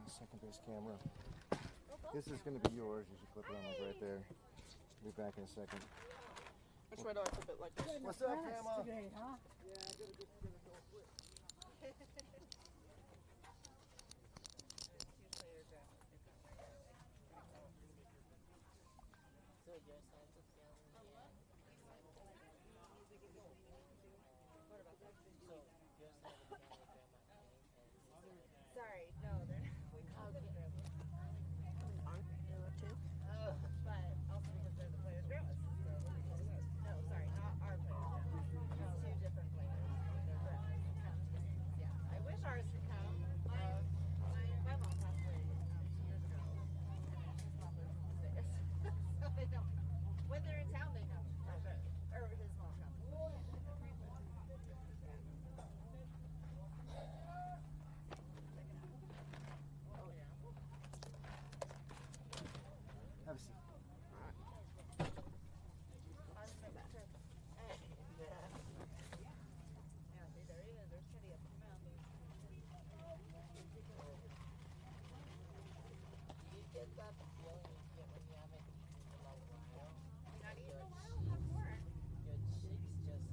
Second base camera. This is going to be yours. You should clip it on like right there. We'll be back in a second. Which way do I flip it? Like this? What's up, Grandma? Today, huh? Yeah, I'm gonna just flip. Sorry, no, they're not. We call them grandmas. Too? But also because they're the players' grandmas. No, sorry, not our players' grandmas. It's two different players. They're grandmas. Come to the games. Yeah. I wish ours could come. My mom passed away 2 years ago. And his mom lives in the States. So they don't come. When they're in town, they come. For sure. Or his mom comes. Have a seat. Yeah, see, there he is. There's Teddy up in the mountain. You get that feeling you get when you haven't eaten in a while. You're not eating a while? Have more. Your cheeks just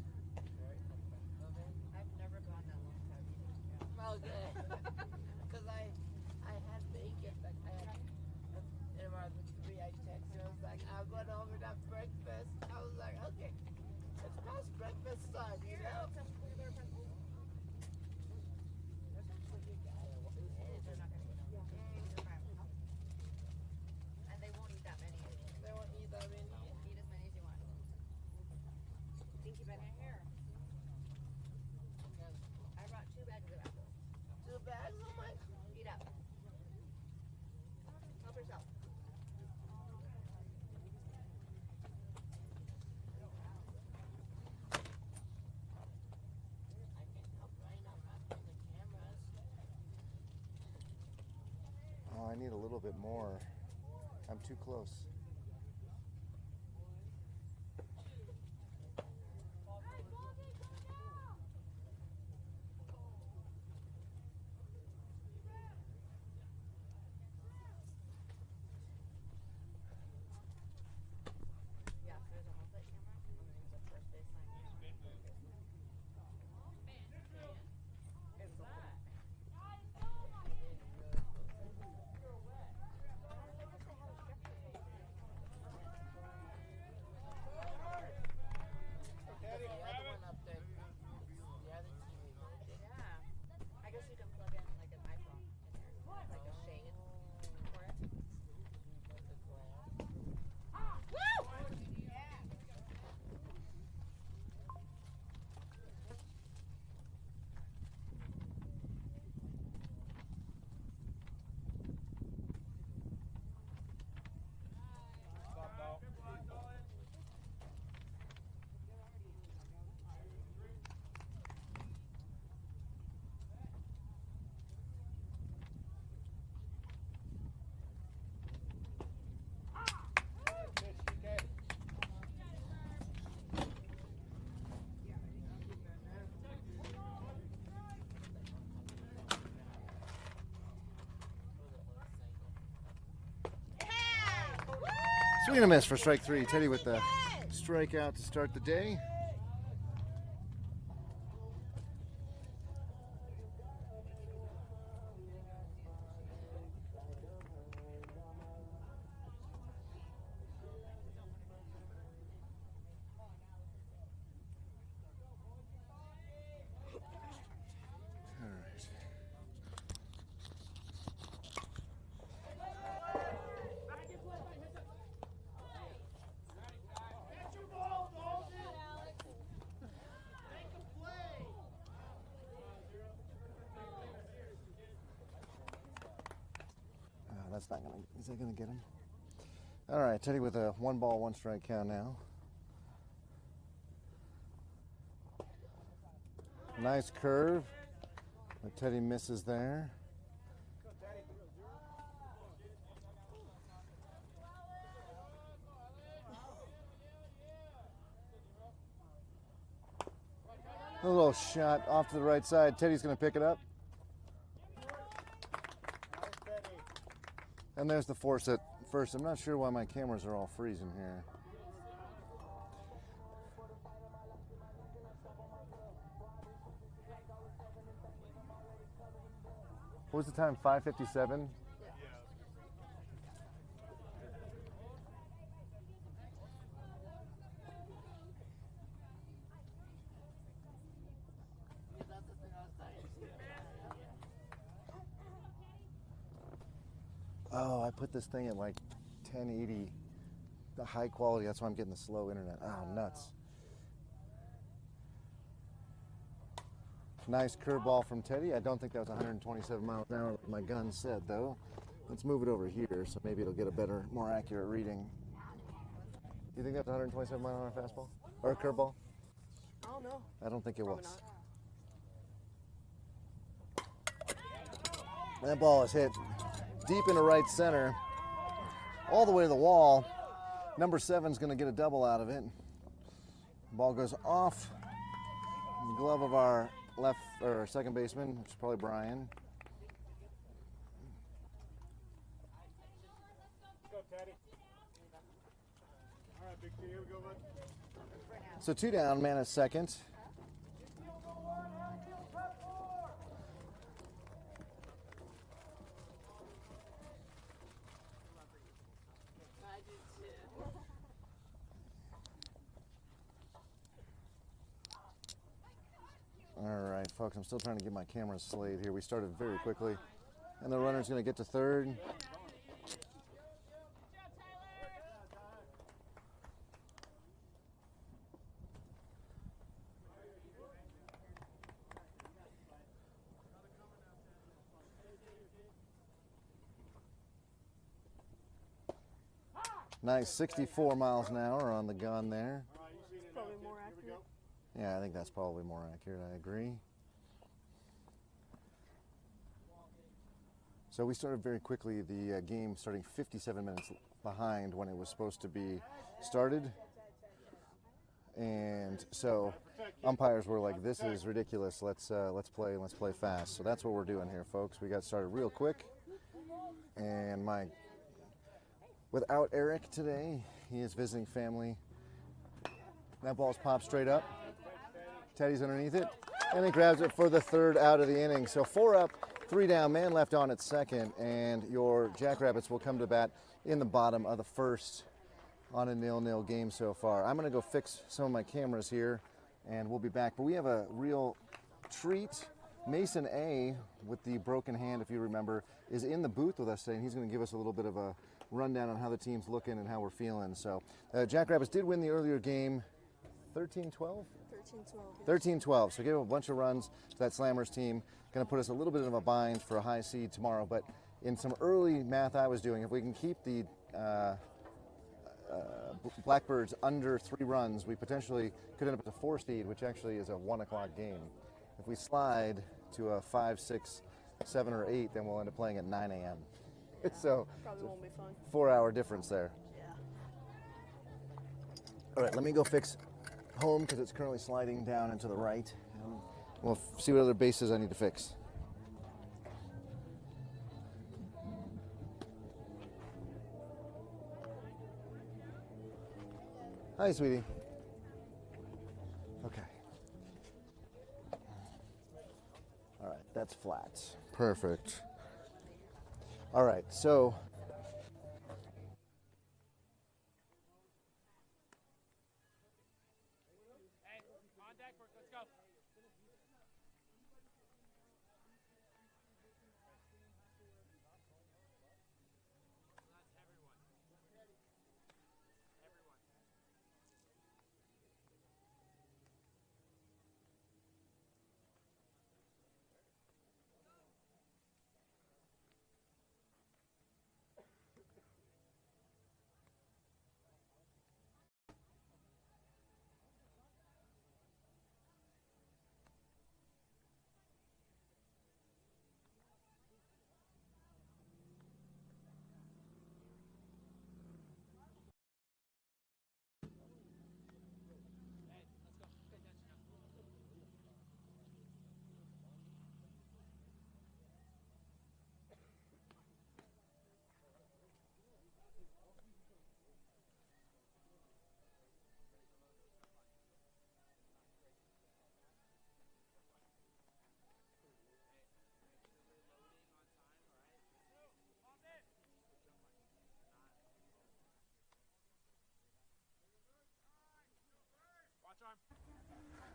hurt the front of it. I've never gone that long without eating. Well, good. Because I had bacon, but I had around 3 I texted. I was like, I'm going over to breakfast. I was like, okay, it's past breakfast time, you know? There's actually a guy. They're not going to eat them. You're fine. And they won't eat that many. They won't eat that many. Eat as many as you want. Think you've been in here? I brought 2 bags of apples. 2 bags? Oh my. Eat up. Help yourself. I can't help right now wrapping the cameras. Oh, I need a little bit more. I'm too close. Yeah, so there's a whole plate camera. And then there's a first baseline. It's a lot. The other one up there, the other TV. Yeah. I guess you can plug in like an iPhone in here. Like a shade for it. The glare. Swing and a miss for strike 3. Teddy with the strikeout to start the day. All right. That's not gonna. Is that gonna get him? All right, Teddy with a 1 ball, 1 strike count now. Nice curve, but Teddy misses there. A little shot off to the right side. Teddy's going to pick it up. Nice, Teddy. And there's the force at first. I'm not sure why my cameras are all freezing here. What was the time? 5:57? Oh, I put this thing at like 1080, the high quality. That's why I'm getting the slow internet. Oh, nuts. Nice curveball from Teddy. I don't think that was 127 miles an hour like my gun said, though. Let's move it over here so maybe it'll get a better, more accurate reading. You think that's 127 mile an hour fastball? Or a curveball? I don't know. I don't think it Probably was. not. That ball is hit deep into right center, all the way to the wall. Number 7's going to get a double out of it. Ball goes off the glove of our left or second baseman, which is probably Brian. Go, Teddy. All right, Big T, here we go, bud. So 2 down, man at second. I do too. All right, folks, I'm still trying to get my camera slayed here. We started very quickly, and the runner's going to get to third. Nice 64 miles an hour on the gun there. Probably more accurate. Yeah, I think that's probably more accurate. I agree. So we started very quickly. The game starting 57 minutes behind when it was supposed to be started. And so umpires were like, "This is ridiculous. Let's play and let's play fast." So that's what we're doing here, folks. We got started real quick. And without Eric today, he is visiting family. That ball's popped straight up. Teddy's underneath it, and he grabs it for the third out of the inning. So 4 up, 3 down, man left on at second, and your Jackrabbits will come to bat in the bottom of the first on a 0-0 game so far. I'm going to go fix some of my cameras here, and we'll be back. But we have a real treat. Mason A, with the broken hand, if you remember, is in the booth with us today, and he's going to give us a little bit of a rundown on how the team's looking and how we're feeling. So Jackrabbits did win the earlier game 13-12? 13-12. So give a bunch of runs to that Slammers team. Going to put us a little bit of a bind for a high seed tomorrow. But in some early math I was doing, if we can keep the Blackbirds under 3 runs, we potentially could end up with a 4 seed, which actually is a 1 o'clock game. If we slide to a 5, 6, 7, or 8, then we'll end up playing at 9 a.m. So Probably won't be fun. 4-hour difference there. Yeah. All right, let me go fix home because it's currently sliding down and to the right. And we'll see what other bases I need to fix. Hi, sweetie. Okay. All right, that's flat. Perfect. All right, so Let's go.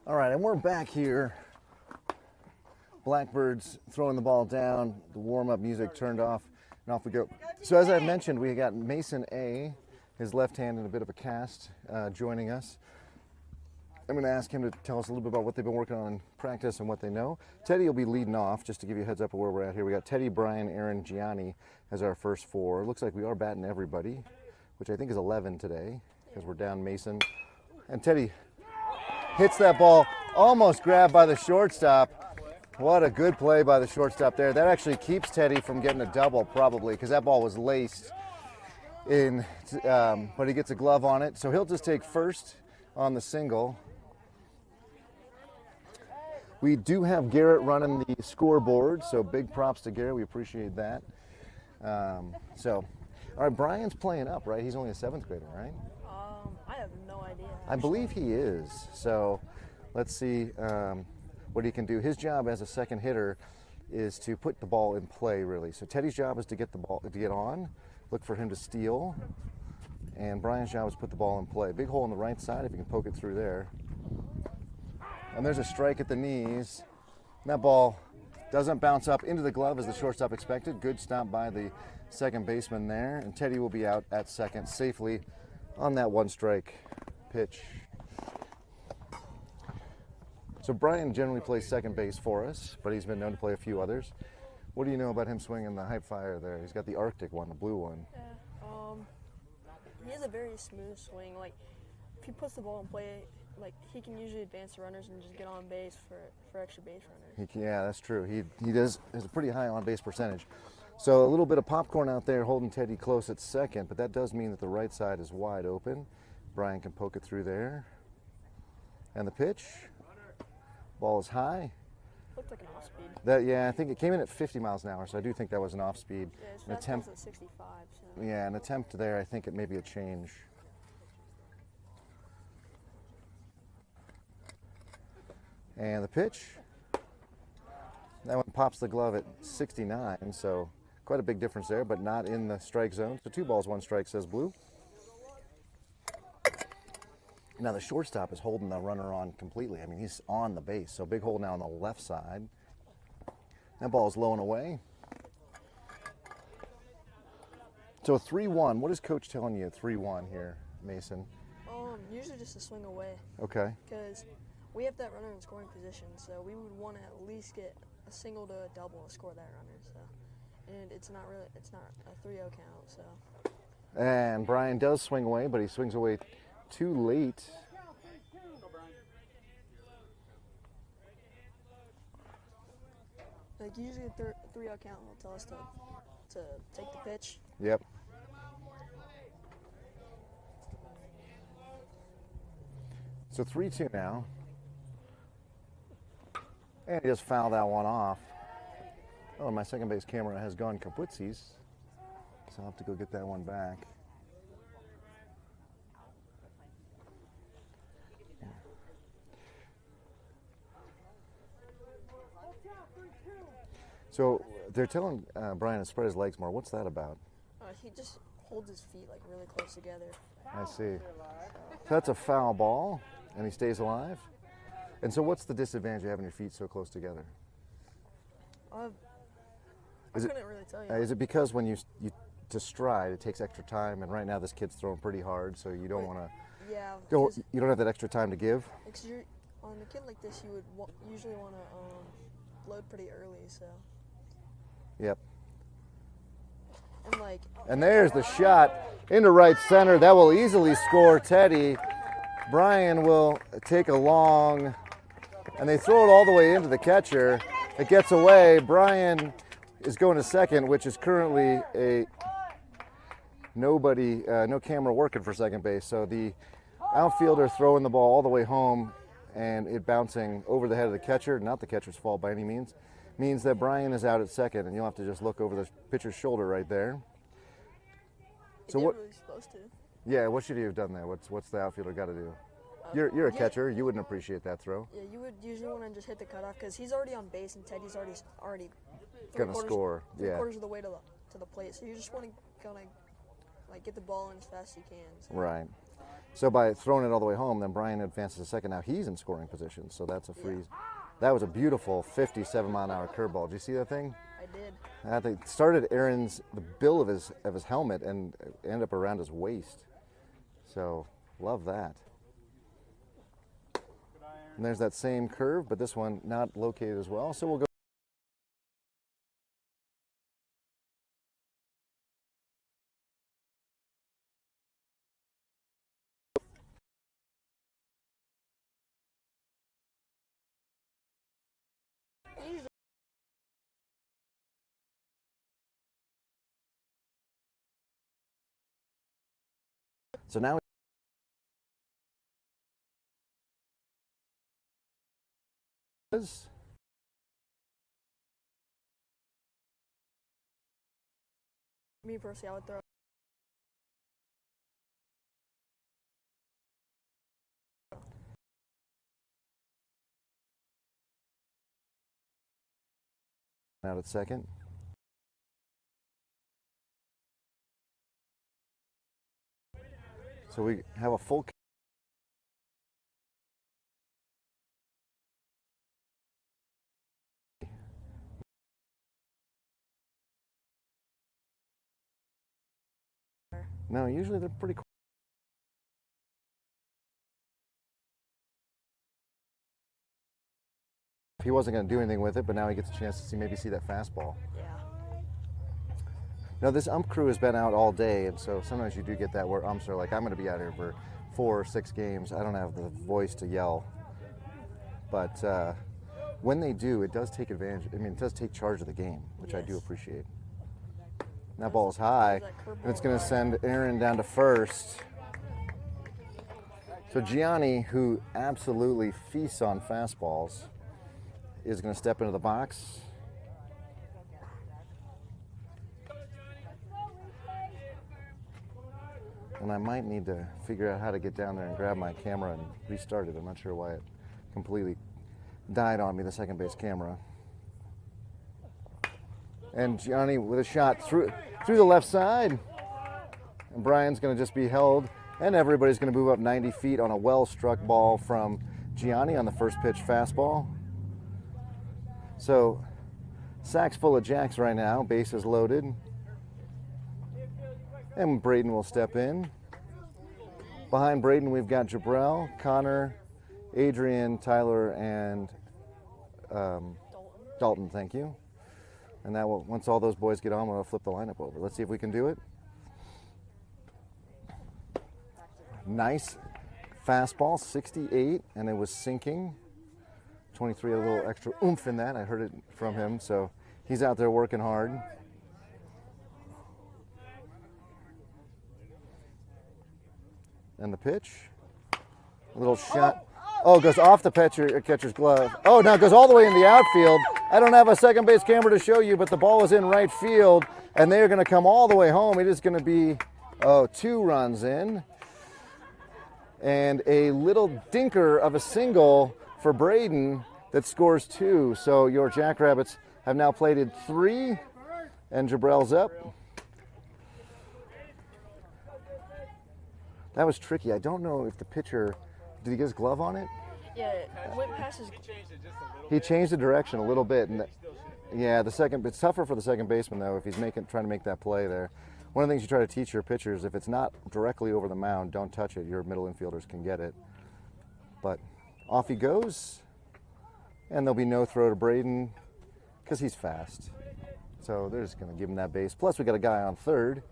All right, and we're back here. Blackbirds throwing the ball down, the warm-up music turned off, and off we go. So as I mentioned, we got Mason A, his left hand in a bit of a cast, joining us. I'm going to ask him to tell us a little bit about what they've been working on in practice and what they know. Teddy will be leading off, just to give you a heads up of where we're at here. We got Teddy, Brian, Aaron, Gianni as our first four. It looks like we are batting everybody, which I think is 11 today, because we're down Mason. And Teddy hits that ball, almost grabbed by the shortstop. What a good play by the shortstop there. That actually keeps Teddy from getting a double, probably, because that ball was laced in, but he gets a glove on it. So he'll just take first on the single. We do have Garrett running the scoreboard, so big props to Garrett. We appreciate that. All right, Brian's playing up, right? He's only a 7th grader, right? I have no idea. I believe he is. So let's see what he can do. His job as a second hitter is to put the ball in play, really. So Teddy's job is to get the ball, to get on, look for him to steal, and Brian's job is to put the ball in play. Big hole on the right side, if you can poke it through there. And there's a strike at the knees. And that ball doesn't bounce up into the glove as the shortstop expected. Good stop by the second baseman there, and Teddy will be out at second safely on that one strike pitch. So Brian generally plays second base for us, but he's been known to play a few others. What do you know about him swinging the high flyer there? He's got the Arctic one, the blue one. Yeah. He has a very smooth swing. Like, if he puts the ball in play, like, he can usually advance the runners and just get on base for extra base runners. Yeah, that's true. He has a pretty high on base percentage. So a little bit of popcorn out there holding Teddy close at second, but that does mean that the right side is wide open. Brian can poke it through there. And the pitch. Ball is high. Looked like an off speed. I think it came in at 50 miles an hour, so I do think that was an off speed. Yeah, his An attempt. fastball's at 65. So. Yeah, an attempt there. I think it may be a change. And the pitch. That one pops the glove at 69, so quite a big difference there, but not in the strike zone. So 2 balls, 1 strike, says Blue. Now the shortstop is holding the runner on completely. I mean, he's on the base, so big hole now on the left side. That ball is low and away. So 3-1. What is Coach telling you at 3-1 here, Mason? Usually just a swing away. Okay. Because we have that runner in scoring position, so we would want to at least get a single to a double to score that runner. So, and it's not a 3-0 count. So. And Brian does swing away, but he swings away too late. Like, usually a 3-0 count will tell us to take the pitch. Yep. So 3-2 now. And he just fouled that one off. Oh, my second base camera has gone kaputsies, so I'll have to go get that one back. So they're telling Brian to spread his legs more. What's that about? He just holds his feet like really close together. I see. So that's a foul ball, and he stays alive. And so what's the disadvantage of having your feet so close together? I Is it- couldn't really tell you. Is it because when you to stride, it takes extra time, and right now this kid's throwing pretty hard, so you don't want to. Yeah. You don't have that extra time to give. Because you're on a kid like this, you would usually want to load pretty early. So. Yep. And like. And there's the shot into right center. That will easily score Teddy. Brian will take a long, and they throw it all the way into the catcher. It gets away. Brian is going to second, which is currently a nobody, no camera working for second base. So the outfielder throwing the ball all the way home and it bouncing over the head of the catcher, not the catcher's fault by any means, means that Brian is out at second, and you'll have to just look over the pitcher's shoulder right there. So what? Really supposed to. Yeah, what should he have done there? What's the outfielder got to do? You're a catcher. You wouldn't appreciate that throw. Yeah, you would usually want to just hit the cutoff because he's already on base and Teddy's already Gonna score. Yeah. 3/4 of the way to the plate. So you just want to kind of like get the ball in as fast as you can. So. Right. So by throwing it all the way home, then Brian advances to second. Now he's in scoring position, so that's a freeze. That was a beautiful 57-mile-an-hour curveball. Did you see that thing? I did. That thing started the bill of his helmet and ended up around his waist. So love that. And there's that same curve, but this one not located as well. So we'll go. So now Me personally, I would throw. out at second. So we have a full. No, usually they're pretty cool. He wasn't going to do anything with it, but now he gets a chance to maybe see that fastball. Yeah. Now this ump crew has been out all day, and so sometimes you do get that where umps are like, I'm going to be out here for 4 or 6 games. I don't have the voice to yell. But when they do, it does take advantage. I mean, it does take charge of the game, which I do appreciate. And that ball is high, and it's going to send Aaron down to first. So Gianni, who absolutely feasts on fastballs, is going to step into the box. And I might need to figure out how to get down there and grab my camera and restart it. I'm not sure why it completely died on me, the second base camera. And Gianni with a shot through the left side. And Brian's going to just be held, and everybody's going to move up 90 feet on a well-struck ball from Gianni on the first pitch fastball. So, sack's full of jacks right now, bases loaded. And Braden will step in. Behind Braden, we've got Jabrell, Connor, Adrian, Tyler, and Dalton, thank you. And that will, once all those boys get on, we'll flip the lineup over. Let's see if we can do it. Nice fastball, 68, and it was sinking. 23, a little extra oomph in that. I heard it from him, so he's out there working hard. And the pitch, a little shot. Oh, it goes off the catcher's glove. Oh, now it goes all the way in the outfield. I don't have a second base camera to show you, but the ball was in right field, and they are going to come all the way home. It is going to be 2 runs in, and a little dinker of a single for Braden that scores 2. So your Jackrabbits have now plated 3, and Jabrell's up. That was tricky. I don't know if the pitcher, did he get his glove on it? Yeah, it went past his. He changed the direction a little bit, and yeah, it's tougher for the second baseman though if he's trying to make that play there. One of the things you try to teach your pitchers, if it's not directly over the mound, don't touch it. Your middle infielders can get it. But off he goes, and there'll be no throw to Braden because he's fast. So they're just going to give him that base. Plus we got a guy on third,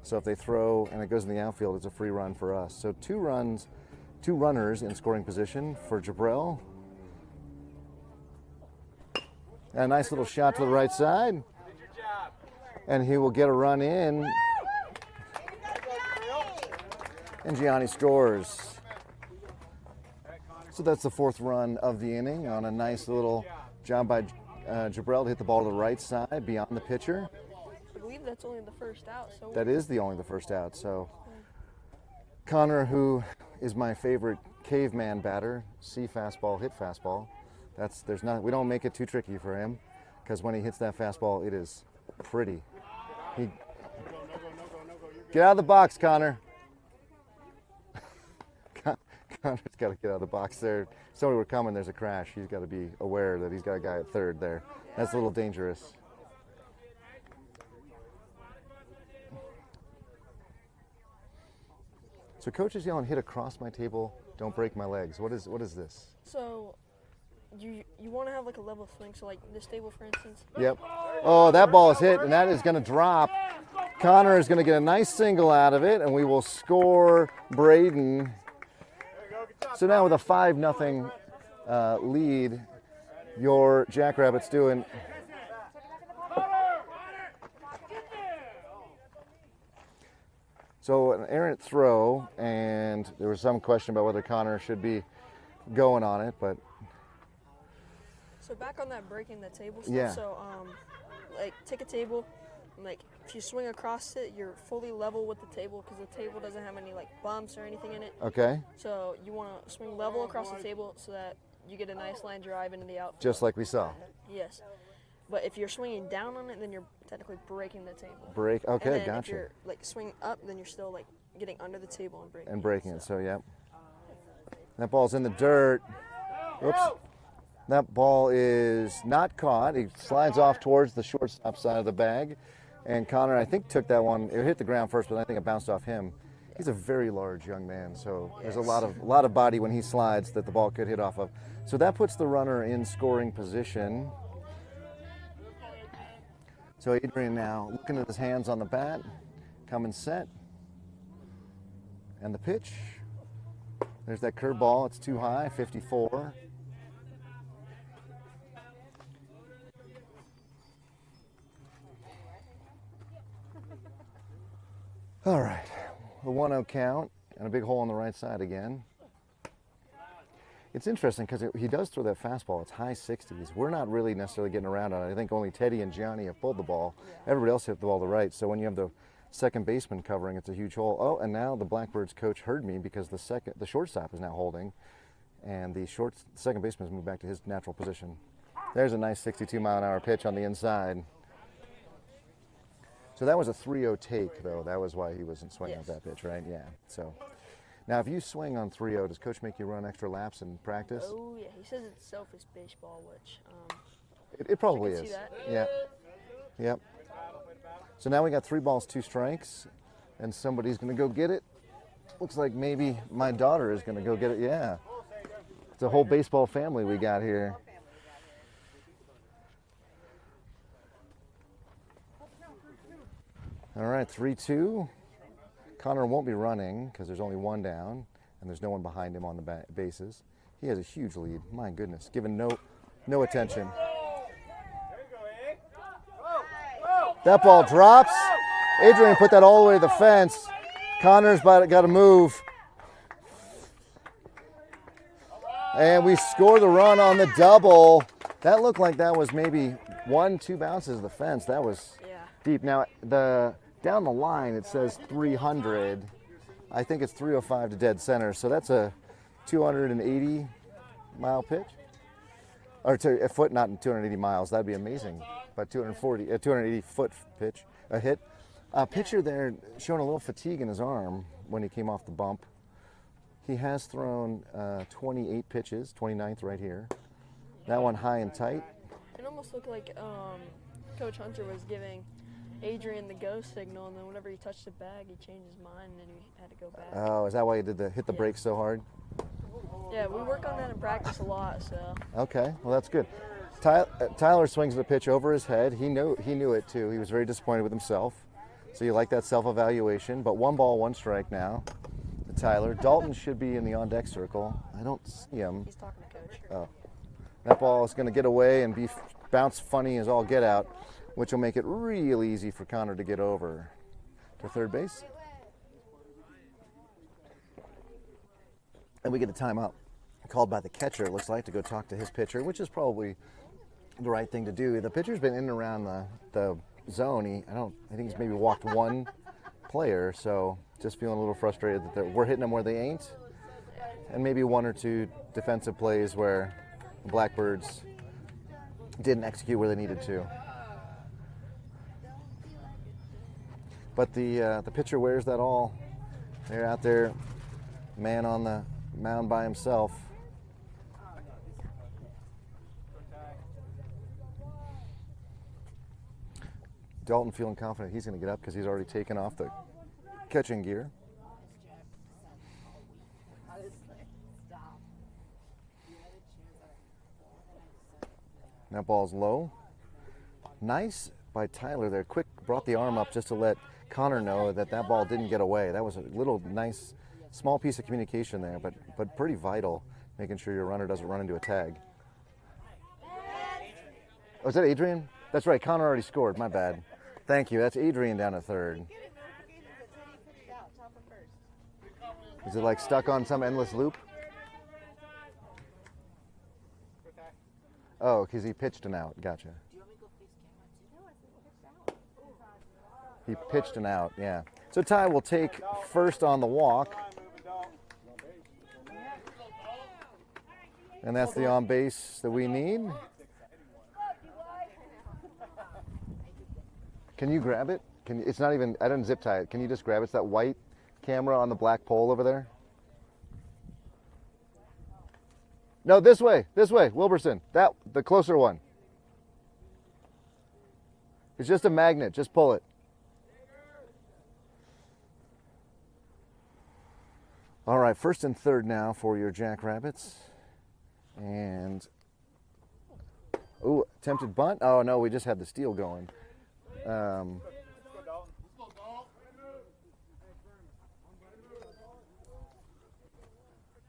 so if they throw and it goes in the outfield, it's a free run for us. So 2 runners in scoring position for Jabrell. And a nice little shot to the right side. And he will get a run in. And Gianni scores. So that's the 4th run of the inning on a nice little job by Jabrell to hit the ball to the right side beyond the pitcher. I believe that's only the first out. So That is only the first out. So Connor, who is my favorite caveman batter, see fastball, hit fastball. We don't make it too tricky for him, because when he hits that fastball, it is pretty. Get out of the box, Connor. Connor's got to get out of the box there. If somebody were coming, there's a crash. He's got to be aware that he's got a guy at third there. That's a little dangerous. So coach is yelling, hit across my table, don't break my legs. What is this? So you want to have like a level swing. So like this table, for instance. Yep. Oh, that ball is hit, and that is going to drop. Connor is going to get a nice single out of it, and we will score Braden. So now with a 5-0 lead, your Jackrabbits doing. So an errant throw, and there was some question about whether Connor should be going on it, but So back on that breaking the table stuff. Yeah. So like take a table, and like if you swing across it, you're fully level with the table because the table doesn't have any like bumps or anything in it. okay, So you want to swing level across the table so that you get a nice line drive into the outfield. just like we saw. Yes. But if you're swinging down on it, then you're technically breaking the table. Break. And Okay, then if gotcha. you're like swinging up, then you're still like getting under the table and breaking. And breaking it. So yep. That ball's in the dirt. Oops. That ball is not caught. He slides off towards the shortstop side of the bag. And Connor, I think, took that one. It hit the ground first, but I think it bounced off him. He's a very large young man, so there's a lot of body when he slides that the ball could hit off of. So that puts the runner in scoring position. So Adrian now looking at his hands on the bat, coming set. And the pitch. There's that curveball. It's too high, 54. All right, a 1-0 count and a big hole on the right side again. It's interesting because he does throw that fastball. It's high 60s. We're not really necessarily getting around on it. I think only Teddy and Gianni have pulled the ball. Everybody else hit the ball to right. So when you have the second baseman covering, it's a huge hole. Oh, and now the Blackbirds coach heard me because the shortstop is now holding, and the second baseman has moved back to his natural position. There's a nice 62-mile-an-hour pitch on the inside. So that was a 3-0 take, though. That was why he wasn't swinging Yes. at that pitch, right? Yeah. So now, if you swing on 3-0, does coach make you run extra laps in practice? Oh yeah, he says it's selfish baseball, which It probably I can is. see that. Yeah. Yep. So now we got 3 balls, 2 strikes, and somebody's going to go get it. Looks like maybe my daughter is going to go get it. Yeah. It's a whole baseball family we got here. All right, 3-2. Connor won't be running because there's only 1 down, and there's no one behind him on the bases. He has a huge lead. My goodness, given no attention. That ball drops. Adrian put that all the way to the fence. Connor's got to move. And we score the run on the double. That looked like that was maybe 1-2 bounces of the fence. That was deep. Now, down the line, it says 300. I think it's 305 to dead center. So that's a 280-mile pitch. Or to a foot, not in 280 miles. That'd be amazing. But 280-foot pitch, a hit. Pitcher there showing a little fatigue in his arm when he came off the bump. He has thrown 28 pitches, 29th right here. That one high and tight. it almost looked like Coach Hunter was giving Adrian the go signal, and then whenever he touched the bag, he changed his mind, and then he had to go back. Oh, is that why he did hit the brakes so hard? Yeah, we work on that in practice a lot, so. Okay, well that's good. Tyler swings the pitch over his head. He knew it too. He was very disappointed with himself. So you like that self-evaluation. But 1 ball, 1 strike now to Tyler. Dalton should be in the on-deck circle. I don't see him. He's talking to Coach. Oh, that ball is going to get away and bounce funny as all get out, which will make it real easy for Connor to get over to third base. And we get a timeout called by the catcher, it looks like, to go talk to his pitcher, which is probably the right thing to do. The pitcher's been in and around the zone. I think he's maybe walked 1 player, so just feeling a little frustrated that we're hitting them where they ain't. And maybe 1 or 2 defensive plays where the Blackbirds didn't execute where they needed to. But the pitcher wears that all. They're out there, man on the mound by himself. Dalton feeling confident he's going to get up because he's already taken off the catching gear. That ball's low. Nice by Tyler there. Quick brought the arm up just to let Connor know that that ball didn't get away. That was a little nice, small piece of communication there, but pretty vital, making sure your runner doesn't run into a tag. Oh, is that Adrian? That's right, Connor already scored, my bad. Thank you, that's Adrian down at third. Is it like stuck on some endless loop? Oh, because he pitched an out, gotcha. He pitched an out, yeah. So Ty will take first on the walk. And that's the on base that we need. Can you grab it? It's not even, I didn't zip tie it. Can you just grab it? It's that white camera on the black pole over there. No, this way, Wilburson. The closer one. It's just a magnet, just pull it. All right, first and third now for your Jackrabbits. And, ooh, attempted bunt. Oh no, we just had the steal going.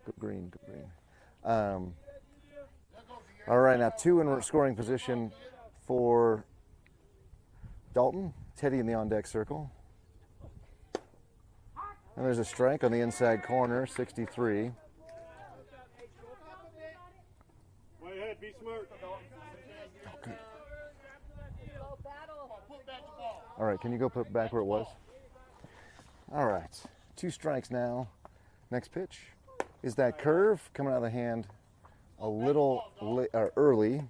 Good green. All right, now two in scoring position for Dalton. Teddy in the on-deck circle. And there's a strike on the inside corner, 63. Way ahead, be smart. Okay. All right, can you go put back where it was? All right, 2 strikes now. Next pitch is that curve coming out of the hand a little early.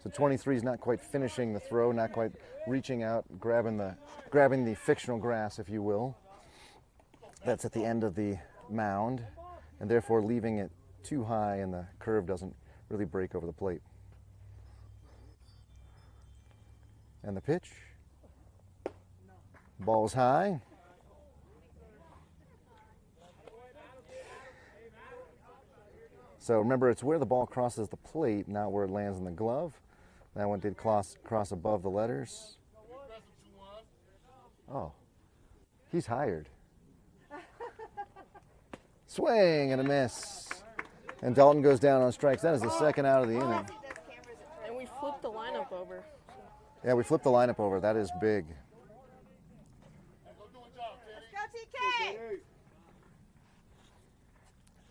So 23 is not quite finishing the throw, not quite reaching out, grabbing the fictional grass, if you will. That's at the end of the mound, and therefore leaving it too high, and the curve doesn't really break over the plate. And the pitch. Ball's high. So remember, it's where the ball crosses the plate, not where it lands in the glove. That one did cross above the letters. Oh, he's hired. Swing and a miss. And Dalton goes down on strikes. That is the second out of the inning. And we flipped the lineup over. Yeah, we flipped the lineup over. That is big. Let's go, TK!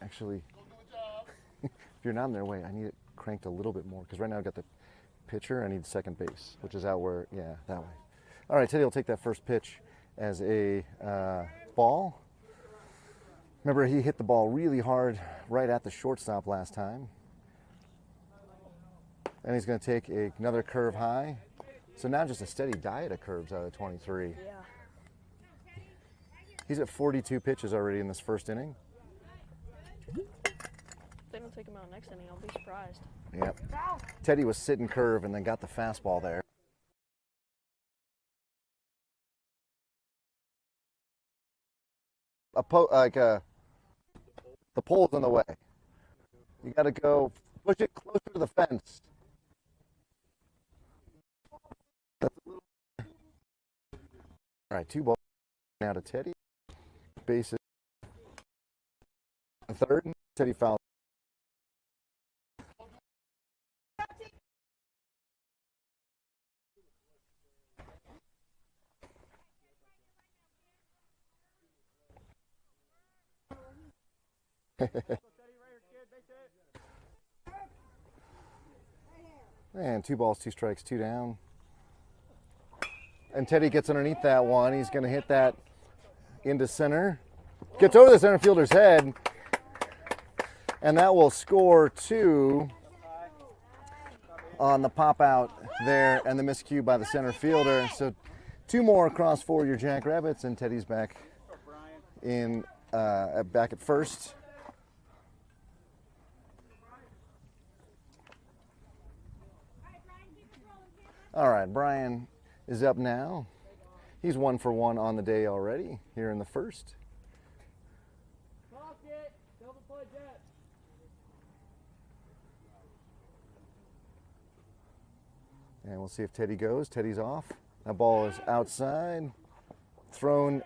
Actually, if you're not in their way, I need it cranked a little bit more, because right now I've got the pitcher. I need second base, which is out where, yeah, that way. All right, Teddy will take that first pitch as a ball. Remember, he hit the ball really hard right at the shortstop last time. And he's going to take another curve high. So now just a steady diet of curves out of 23. Yeah. He's at 42 pitches already in this first inning. If they don't take him out next inning, I'll be surprised. Yep. Teddy was sitting curve and then got the fastball there. The pole's in the way. You got to go push it closer to the fence. All right, 2 balls now to Teddy. Bases. Third, Teddy fouled. And 2 balls, 2 strikes, 2 down. And Teddy gets underneath that one. He's going to hit that into center. Gets over the center fielder's head. And that will score 2 on the pop out there and the miscue by the center fielder. So 2 more across for your Jackrabbits, and Teddy's back in back at first. All right, Brian is up now. He's 1 for 1 on the day already here in the first. And we'll see if Teddy goes. Teddy's off. That ball is outside, thrown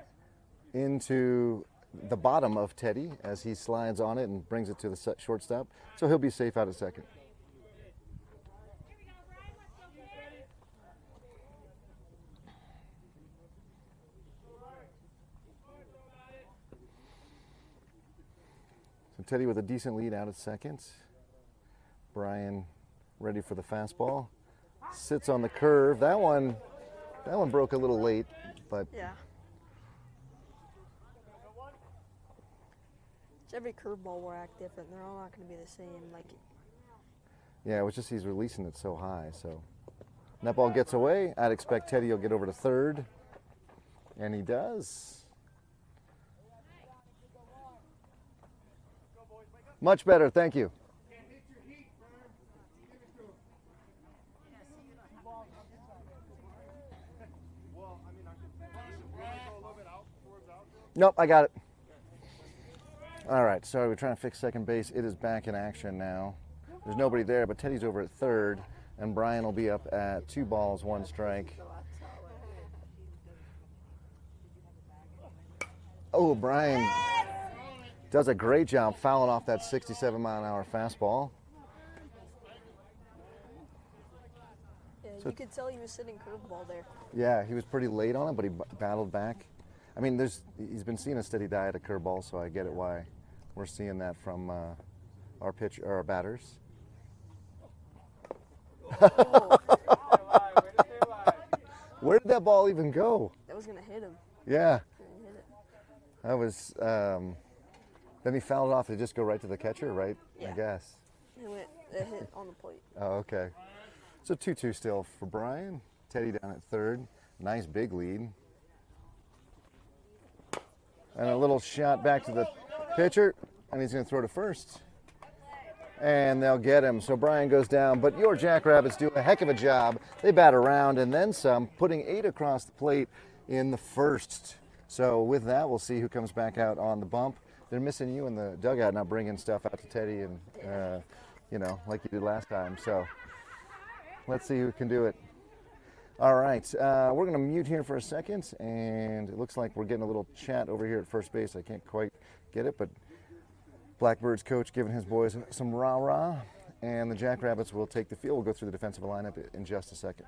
into the bottom of Teddy as he slides on it and brings it to the shortstop. So he'll be safe out at second. So Teddy with a decent lead out at second. Brian ready for the fastball. Sits on the curve. That one broke a little late, but Yeah. Every curveball will act different. They're all not going to be the same. Like, yeah, it was just he's releasing it so high. So that ball gets away. I'd expect Teddy will get over to third, and he does. Much better, thank you. Nope, I got it. All right, sorry, we're trying to fix second base. It is back in action now. There's nobody there, but Teddy's over at third, and Brian will be up at 2 balls, 1 strike. Oh, Brian does a great job fouling off that 67-mile-an-hour fastball. yeah, you could tell he was sitting curveball there. Yeah, he was pretty late on it, but he battled back. I mean, he's been seeing a steady diet of curveballs, so I get it why we're seeing that from our batters. Where did that ball even go? That was going to hit him. Yeah, Couldn't hit it. that was. Then he fouled it off. It just go right to the catcher, right? Yeah. I guess. It hit on the plate. Oh, okay. So 2-2 still for Brian. Teddy down at third. Nice big lead. And a little shot back to the pitcher, and he's going to throw to first. And they'll get him. So Brian goes down, but your Jackrabbits do a heck of a job. They bat around and then some, putting 8 across the plate in the first. So with that, we'll see who comes back out on the bump. They're missing you in the dugout, not bringing stuff out to Teddy and, like you did last time. So let's see who can do it. All right, we're going to mute here for a second, and it looks like we're getting a little chat over here at first base. I can't quite get it, but Blackbirds coach giving his boys some rah-rah, and the Jackrabbits will take the field. We'll go through the defensive lineup in just a second.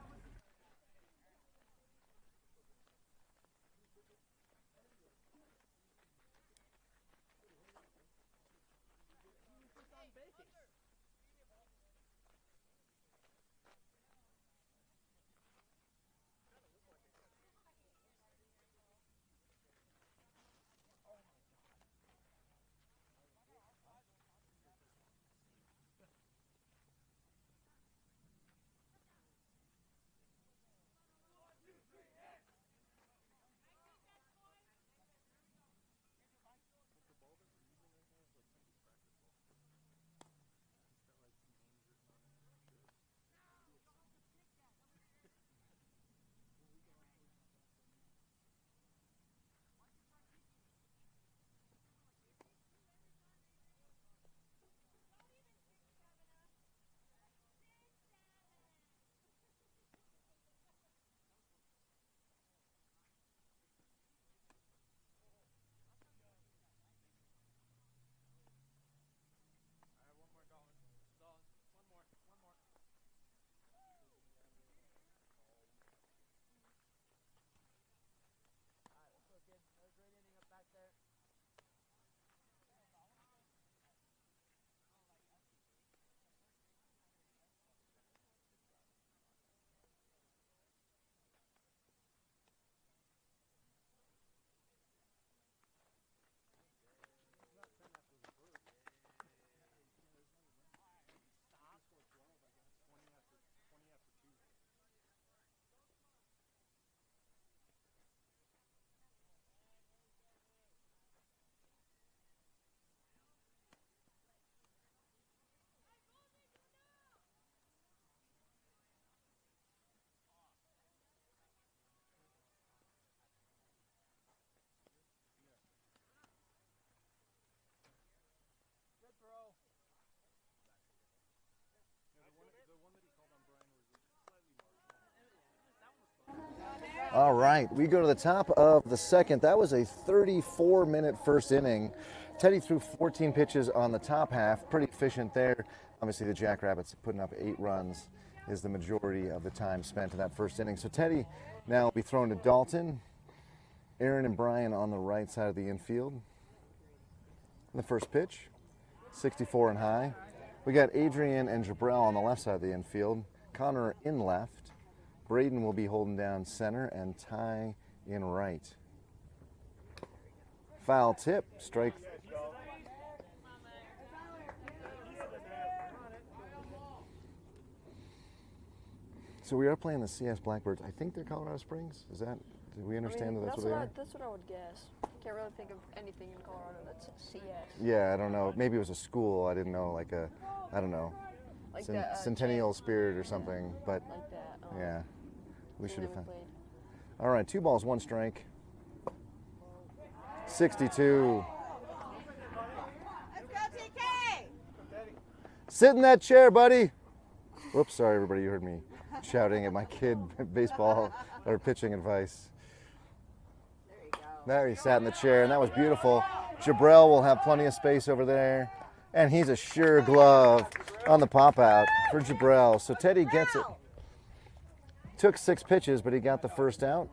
All right, we go to the top of the second. That was a 34-minute first inning. Teddy threw 14 pitches on the top half, pretty efficient there. Obviously, the Jackrabbits putting up 8 runs is the majority of the time spent in that first inning. So Teddy now will be thrown to Dalton, Aaron and Brian on the right side of the infield. The first pitch, 64 and high. We got Adrian and Jabrell on the left side of the infield. Connor in left. Braden will be holding down center and Ty in right. Foul tip, strike. So we are playing the CS Blackbirds. I think they're Colorado Springs. Is that? Did we understand that that's what they are? That's what I would guess. Can't really think of anything in Colorado that's CS. Yeah, I don't know. Maybe it was a school. I didn't know, like a, I don't know, Like Centennial Spirit or something. But like that. yeah, we should have found. played. All right, 2 balls, 1 strike. 62. Let's go, TK! Sit in that chair, buddy. Whoops, sorry everybody, you heard me shouting at my kid baseball or pitching advice. There you go. There he sat in the chair, and that was beautiful. Jabrell will have plenty of space over there, and he's a sure glove on the pop out for Jabrell. So Teddy gets it. Took 6 pitches, but he got the first out.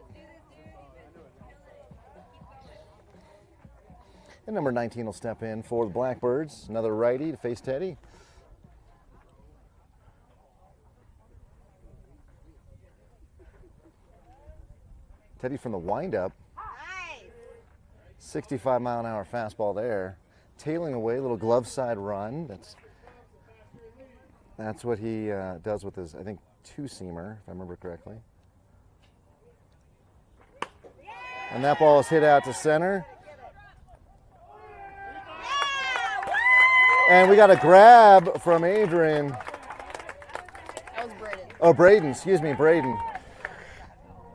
And number 19 will step in for the Blackbirds. Another righty to face Teddy. Teddy from the windup. Nice! 65-mile-an-hour fastball there. Tailing away, little glove side run. That's what he does with his, I think, 2-seamer, if I remember correctly. And that ball is hit out to center. And we got a grab from Adrian. That was Braden. Oh, Braden, excuse me, Braden.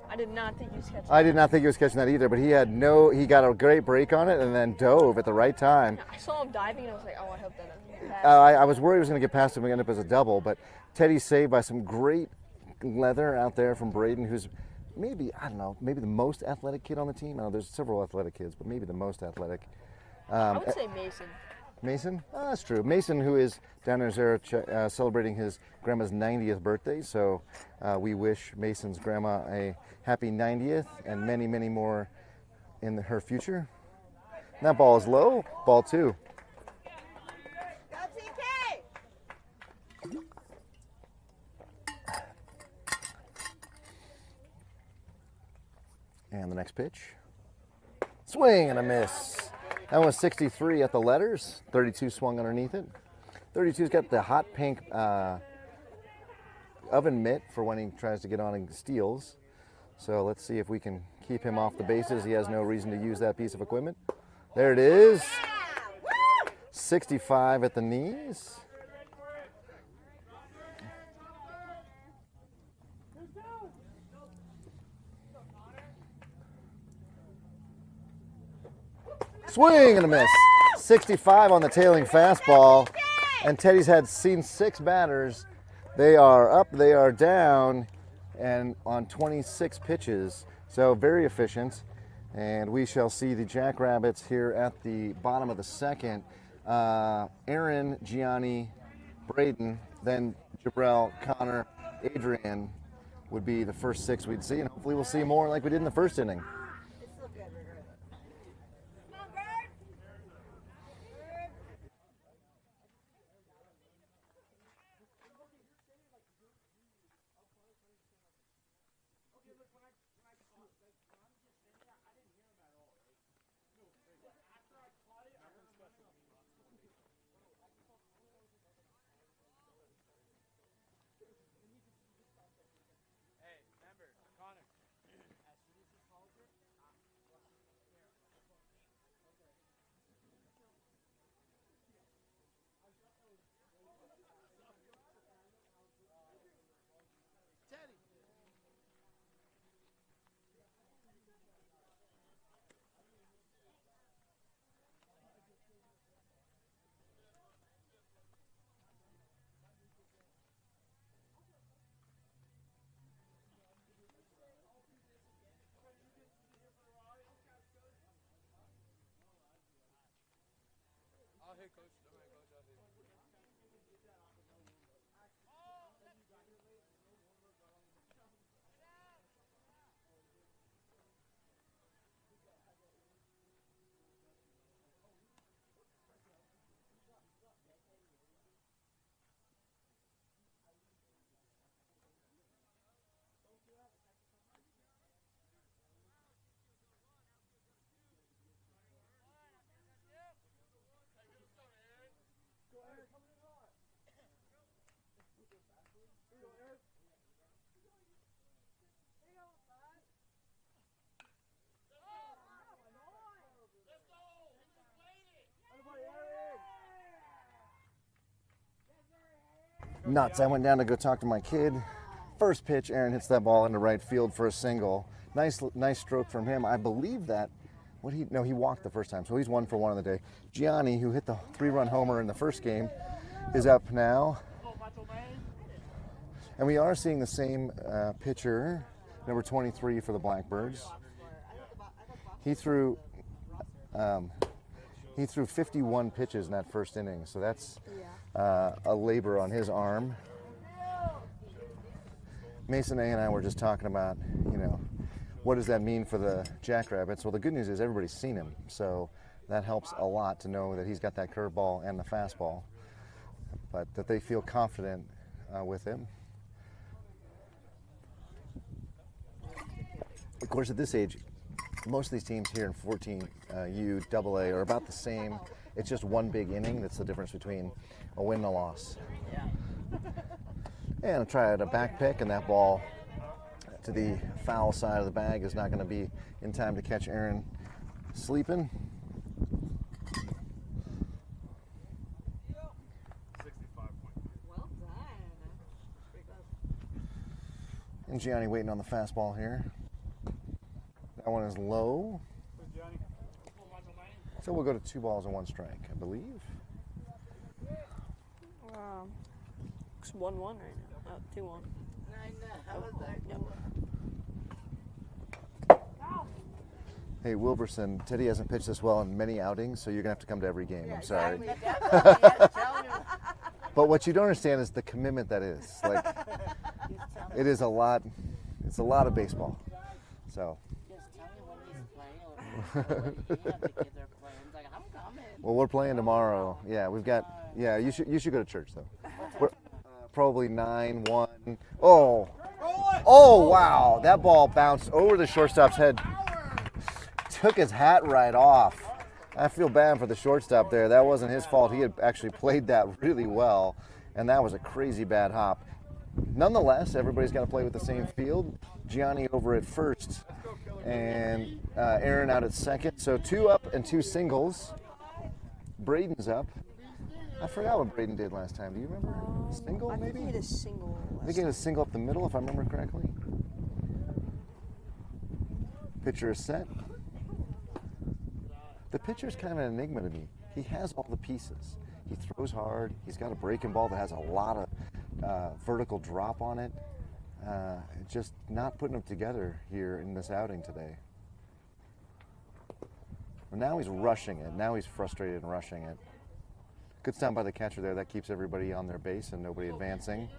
I did not think he was catching. I did not think he was catching that either, but he got a great break on it and then dove at the right time. I saw him diving and I was like, oh, I hope that doesn't get past. I was worried he was going to get past him and end up as a double, but Teddy saved by some great leather out there from Braden, who's maybe, I don't know, maybe the most athletic kid on the team. I know there's several athletic kids, but maybe the most athletic. I would say Mason. Mason? Oh, that's true. Mason, who is down in Arizona celebrating his grandma's 90th birthday, so we wish Mason's grandma a happy 90th and many, many more in her future. And that ball is low, ball 2. Go, TK! And the next pitch. Swing and a miss. That was 63 at the letters. 32 swung underneath it. 32's got the hot pink oven mitt for when he tries to get on and steals. So let's see if we can keep him off the bases. He has no reason to use that piece of equipment. There it is. 65 at the knees. Swing and a miss. 65 on the tailing fastball. And Teddy's had seen 6 batters. They are up, they are down, and on 26 pitches. So very efficient. And we shall see the Jackrabbits here at the bottom of the second. Aaron, Gianni, Braden, then Jabrell, Connor, Adrian would be the first 6 we'd see. And hopefully we'll see more like we did in the first inning. It's still good, Ritter. Come on, Bird! Hey, remember, Connor, as soon as he calls it, nuts. I went down to go talk to my kid. First pitch, Aaron hits that ball into right field for a single. Nice stroke from him. I believe that. He walked the first time, so he's 1 for 1 on the day. Gianni, who hit the 3-run homer in the first game, is up now. And we are seeing the same pitcher, number 23 for the Blackbirds. He threw 51 pitches in that first inning, so that's a labor on his arm. Mason A and I were just talking about, what does that mean for the Jackrabbits? Well, the good news is everybody's seen him, so that helps a lot to know that he's got that curveball and the fastball, but that they feel confident with him. Of course, at this age, most of these teams here in 14U AA are about the same. It's just one big inning that's the difference between a win and a loss. And I'll try a back pick, and that ball to the foul side of the bag is not going to be in time to catch Aaron sleeping. 65 point. Well done. Pretty close. And Gianni waiting on the fastball here. That one is low. So we'll go to 2 balls and 1 strike, I believe. It's 1-1 right now. 2-1. I know. How was that? Hey, Wilberson, Teddy hasn't pitched this well in many outings, so you're going to have to come to every game. I'm sorry. Definitely. Yeah, tell me. But what you don't understand is the commitment that is. Like, it is a lot. It's a lot of baseball. So. Just tell me when he's playing. Or the kids are playing. It's like, I'm coming. Well, we're playing tomorrow. Yeah, we've got. Yeah, you should go to church though. We're, probably 9-1. Oh. Oh wow! That ball bounced over the shortstop's head. Took his hat right off. I feel bad for the shortstop there. That wasn't his fault. He had actually played that really well, and that was a crazy bad hop. Nonetheless, everybody's got to play with the same field. Gianni over at first, and Aaron out at second. So 2 up and 2 singles. Braden's up. I forgot what Braden did last time. Do you remember? Single, I think maybe? he hit a single. I think he hit a single up the middle, if I remember correctly. Pitcher is set. The pitcher's kind of an enigma to me. He has all the pieces. He throws hard. He's got a breaking ball that has a lot of vertical drop on it. Just not putting them together here in this outing today. Well, now he's rushing it. Now he's frustrated and rushing it. Good stop by the catcher there. That keeps everybody on their base and nobody advancing.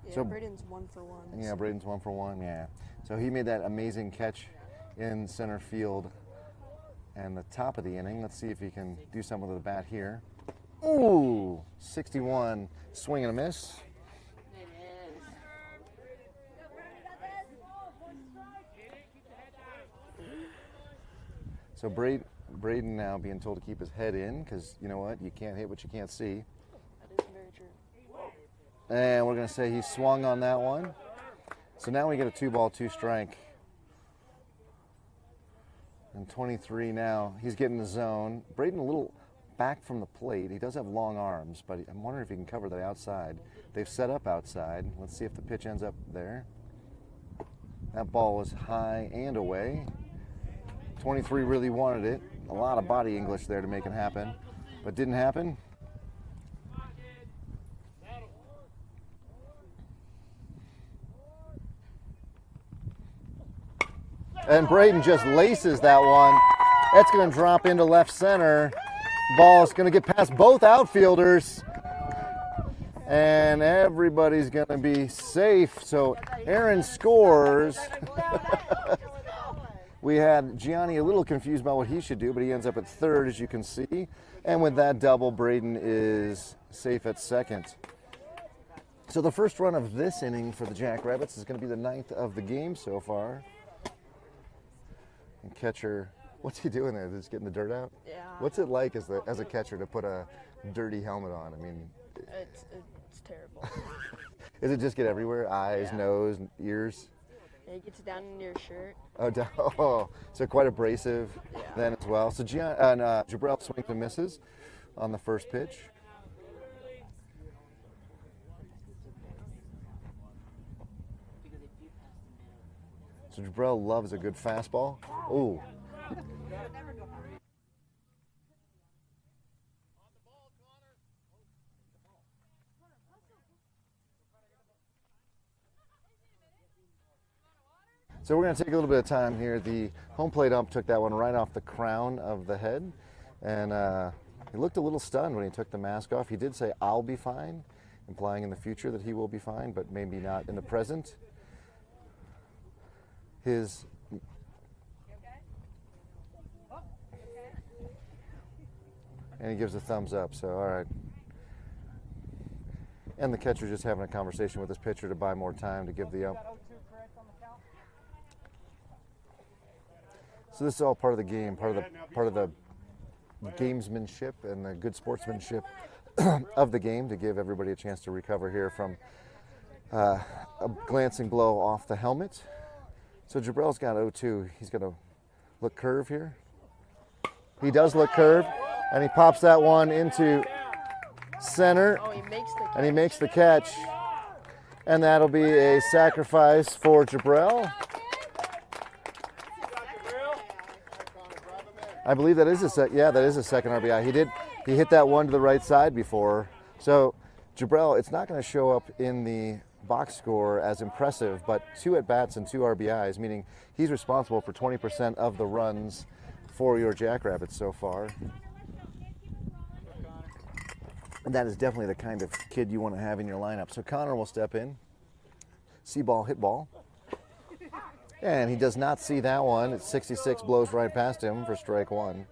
Yeah, So- Braden's 1 for 1. Yeah, Braden's 1 for 1, yeah. So he made that amazing catch in center field and the top of the inning. Let's see if he can do something with the bat here. Ooh, 61, swing and a miss. It is. So Braden now being told to keep his head in because you know what? You can't hit what you can't see. That is very true. And we're going to say he swung on that one. So now we get a 2-ball, 2 strike. And 23 now. He's getting the zone. Braden a little back from the plate. He does have long arms, but I'm wondering if he can cover the outside. They've set up outside. Let's see if the pitch ends up there. That ball was high and away. 23 really wanted it. A lot of body English there to make it happen, but didn't happen. And Braden just laces that one. That's going to drop into left center. Ball's going to get past both outfielders. And everybody's going to be safe. So Aaron scores. We had Gianni a little confused about what he should do, but he ends up at third, as you can see. And with that double, Braden is safe at second. So the first run of this inning for the Jackrabbits is going to be the 9th of the game so far. And catcher, what's he doing there? Just getting the dirt out? Yeah. What's it like as a catcher to put a dirty helmet on? I mean, It's terrible. does it just get everywhere? Eyes, nose, ears? Yeah, it gets down in your shirt. Oh, so quite abrasive Yeah. then as well. So Jabril swings and misses. on the first pitch. So Jabrell loves a good fastball. Ooh. So we're going to take a little bit of time here. The home plate ump took that one right off the crown of the head, and he looked a little stunned when he took the mask off. He did say, "I'll be fine," implying in the future that he will be fine, but maybe not in the present. His and he gives a thumbs up, so all right. And the catcher just having a conversation with his pitcher to buy more time to give the ump. So this is all part of the game, part of the gamesmanship and the good sportsmanship of the game to give everybody a chance to recover here from a glancing blow off the helmet. So Jabrell's got 0-2. He's going to look curve here. He does look curve, and he pops that one into center, Oh, he makes the catch. and he makes the catch. And that'll be a sacrifice for Jabrell. I believe that is a second RBI. He hit that one to the right side before. So Jabrell, it's not going to show up in the box score as impressive, but 2 at-bats and 2 RBIs, meaning he's responsible for 20% of the runs for your Jackrabbits so far. And that is definitely the kind of kid you want to have in your lineup. So Connor will step in. See ball, hit ball. And he does not see that one. It's 66, blows right past him for strike 1.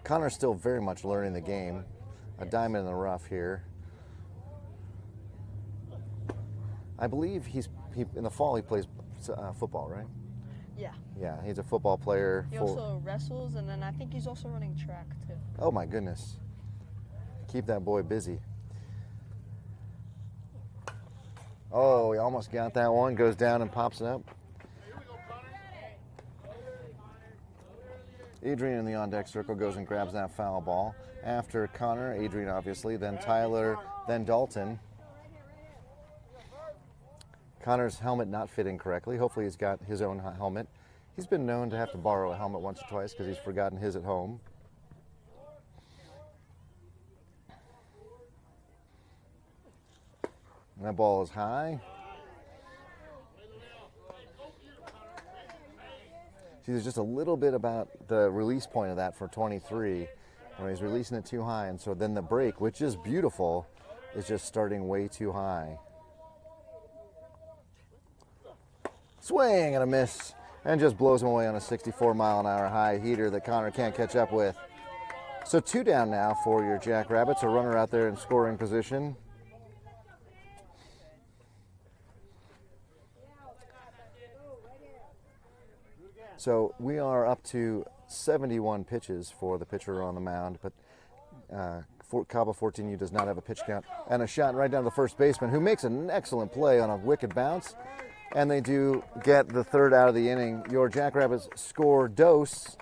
Connor's still very much learning the game. A diamond in the rough here. I believe in the fall he plays football, right? Yeah. Yeah, he's a football player. He also wrestles, and then I think he's also running track too. Oh my goodness. Keep that boy busy. Oh, he almost got that one. Goes down and pops it up. Adrian in the on-deck circle goes and grabs that foul ball. After Connor, Adrian obviously, then Tyler, then Dalton. Connor's helmet not fitting correctly. Hopefully he's got his own helmet. He's been known to have to borrow a helmet once or twice because he's forgotten his at home. And that ball is high. See, there's just a little bit about the release point of that for 23. When he's releasing it too high, and so then the break, which is beautiful, is just starting way too high. Swing and a miss, and just blows him away on a 64-mile-an-hour high heater that Connor can't catch up with. So 2 down now for your Jackrabbits, a runner out there in scoring position. So we are up to 71 pitches for the pitcher on the mound, but Cabo 14U does not have a pitch count. And a shot right down to the first baseman, who makes an excellent play on a wicked bounce. And they do get the 3rd out of the inning. Your Jackrabbits score dose,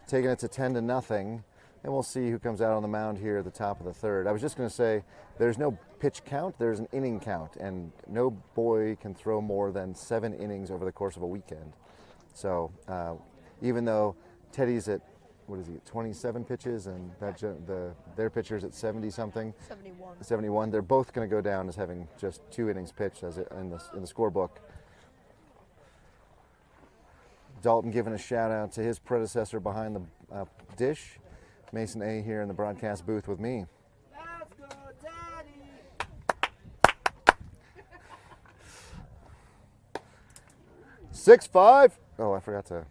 taking it to 10-0. And we'll see who comes out on the mound here at the top of the 3rd. I was just going to say, there's no pitch count, there's an inning count. And no boy can throw more than 7 innings over the course of a weekend. So even though Teddy's at, 27 pitches, and their pitcher's at 70-something? 71. 71. They're both going to go down as having just 2 innings pitched in the scorebook. Dalton giving a shout out to his predecessor behind the dish, Mason A. here in the broadcast booth with me. Let's go, Daddy! 6-5. Oh, I forgot to.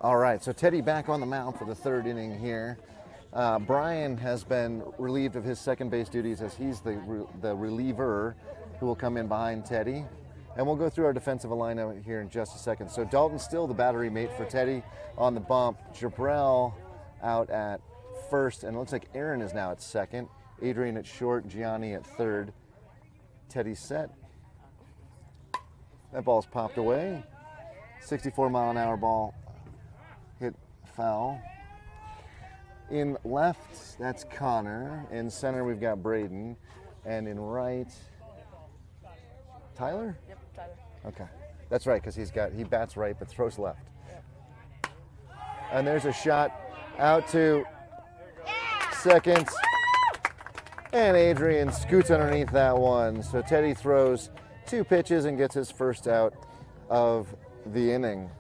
All right, so Teddy back on the mound for the third inning here. Brian has been relieved of his second base duties as he's the reliever who will come in behind Teddy. And we'll go through our defensive alignment here in just a second. So Dalton's still the battery mate for Teddy on the bump. Jabrell out at first, and it looks like Aaron is now at second. Adrian at short, Gianni at third. Teddy set. That ball's popped away. 64-mile-an-hour ball hit foul. In left, that's Connor. In center, we've got Braden. And in right, Tyler? Yep, Tyler. Okay. That's right, because he bats right but throws left. Yep. And there's a shot out to second. And Adrian scoots underneath that one. So Teddy throws 2 pitches and gets his first out of the inning.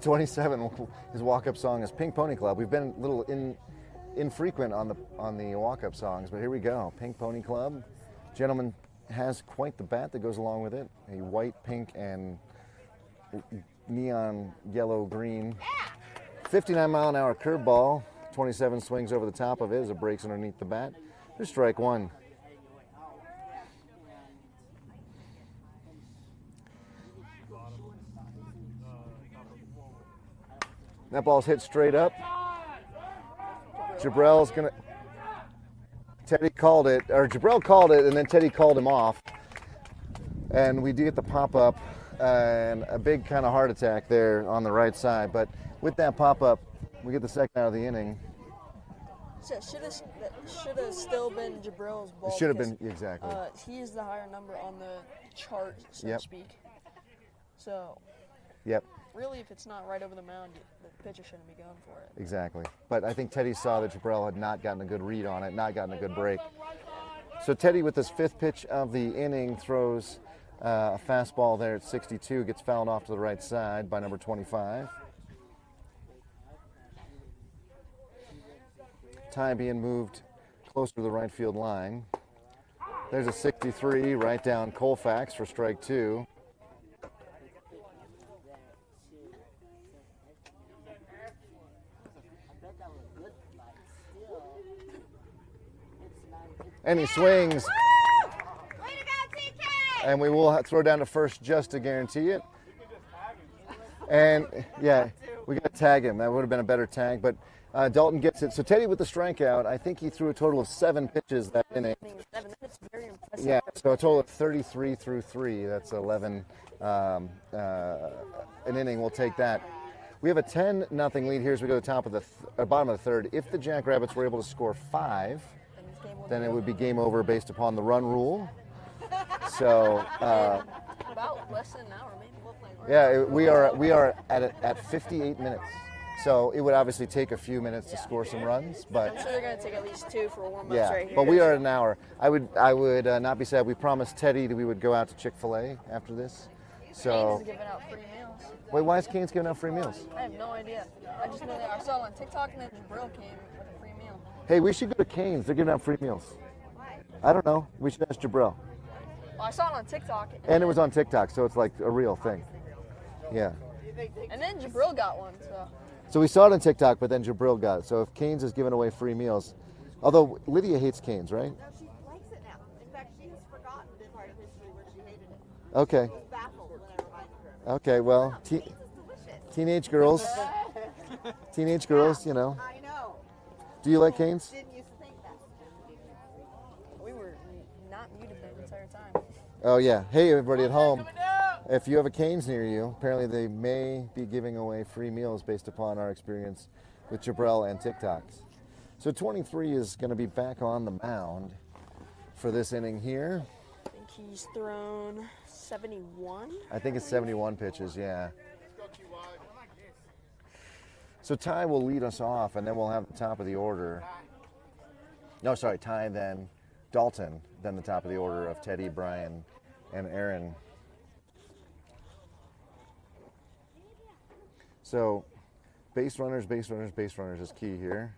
27, his walk-up song is Pink Pony Club. We've been a little infrequent on the walk-up songs, but here we go. Pink Pony Club. Gentleman has quite the bat that goes along with it. A white, pink, and neon yellow-green. 59-mile-an-hour curveball. 27 swings over the top of it as it breaks underneath the bat. There's strike one. That ball's hit straight up. Jabrell's gonna. Teddy called it, or Jabrell called it, and then Teddy called him off. And we do get the pop-up and a big kind of heart attack there on the right side. But with that pop-up, we get the second out of the inning. So should have still been Jabrill's ball. It should have because, been, exactly. He is the higher number on the chart, so Yep. to speak. So Yep, really, if it's not right over the mound, the pitcher shouldn't be going for it. exactly. But I think Teddy saw that Jabrell had not gotten a good read on it, not gotten a good break. So Teddy, with his 5th pitch of the inning, throws a fastball there at 62, gets fouled off to the right side by number 25. Ty being moved closer to the right field line. There's a 63 right down Colfax for strike 2. And he swings. And we will throw down to first just to guarantee it. And yeah, we got to tag him. That would have been a better tag, but Dalton gets it. So Teddy with the strikeout. I think he threw a total of 7 pitches that inning. I mean, 7 minutes, very impressive. Yeah, so a total of 33 through 3. That's 11 an inning. We'll take that. We have a 10-0 lead here as we go to the top of the bottom of the third. If the Jackrabbits were able to score 5, then it would be game over based upon the run rule. So About less than an hour, maybe. We'll play more. yeah, we are at 58 minutes. So it would obviously take a few minutes to score some runs, but I'm sure they're going to take at least 2 for warm-ups yeah. right here. But we are at an hour. I would not be sad. We promised Teddy that we would go out to Chick-fil-A after this. Canes So is giving out free meals. wait, why is Canes giving out free meals? I have no idea. I just know that I saw it on TikTok and then Jabril came with a free meal. Hey, we should go to Canes. They're giving out free meals. I don't know. We should ask Jabril. Well, I saw it on TikTok. And it was on TikTok, so it's like a real thing. Yeah. And then Jabril got one, so. So we saw it on TikTok, but then Jabril got it. So if Canes is giving away free meals, although Lydia hates Canes, right? No, she likes it now. In fact, she has forgotten the part of history where she hated it. Okay. She was baffled when I reminded her of it. Okay, well, Canes is delicious. teenage girls, you know. I know. Do you like Canes? Didn't used to think that. We were not muted the entire time. Oh yeah. Hey everybody at home. If you have a Canes near you, apparently they may be giving away free meals based upon our experience with Jabril and TikToks. So 23 is going to be back on the mound for this inning here. I think he's thrown 71. I think it's 71 pitches, yeah. So Ty will lead us off, and then we'll have the top of the order. No, sorry, Ty, then Dalton, then the top of the order of Teddy, Brian, and Aaron. So base runners is key here.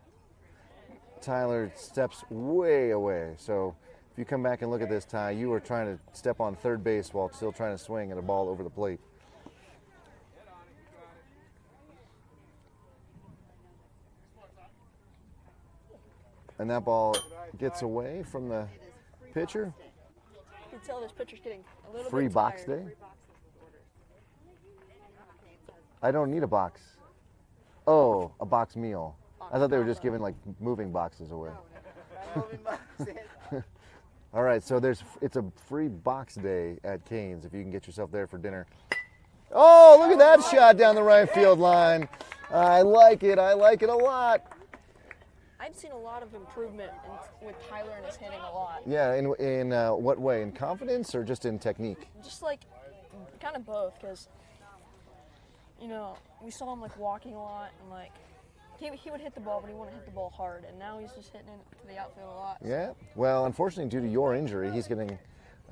Tyler steps way away. So if you come back and look at this, Ty, you were trying to step on third base while still trying to swing at a ball over the plate. And that ball gets away from the pitcher. You can tell this pitcher's getting a little Free bit box tired. day. I don't need a box. Oh, a box meal. I thought they were just giving like moving boxes away. All right, so it's a free box day at Canes if you can get yourself there for dinner. Oh, look at that shot down the right field line. I like it. I like it a lot. I've seen a lot of improvement with Tyler and his hitting a lot. Yeah, in what way? In confidence or just in technique? Just like kind of both, because you know we saw him like walking a lot and like he would hit the ball, but he wouldn't hit the ball hard, and now he's just hitting it to the outfield a lot. Yeah. Well, unfortunately, due to your injury, he's getting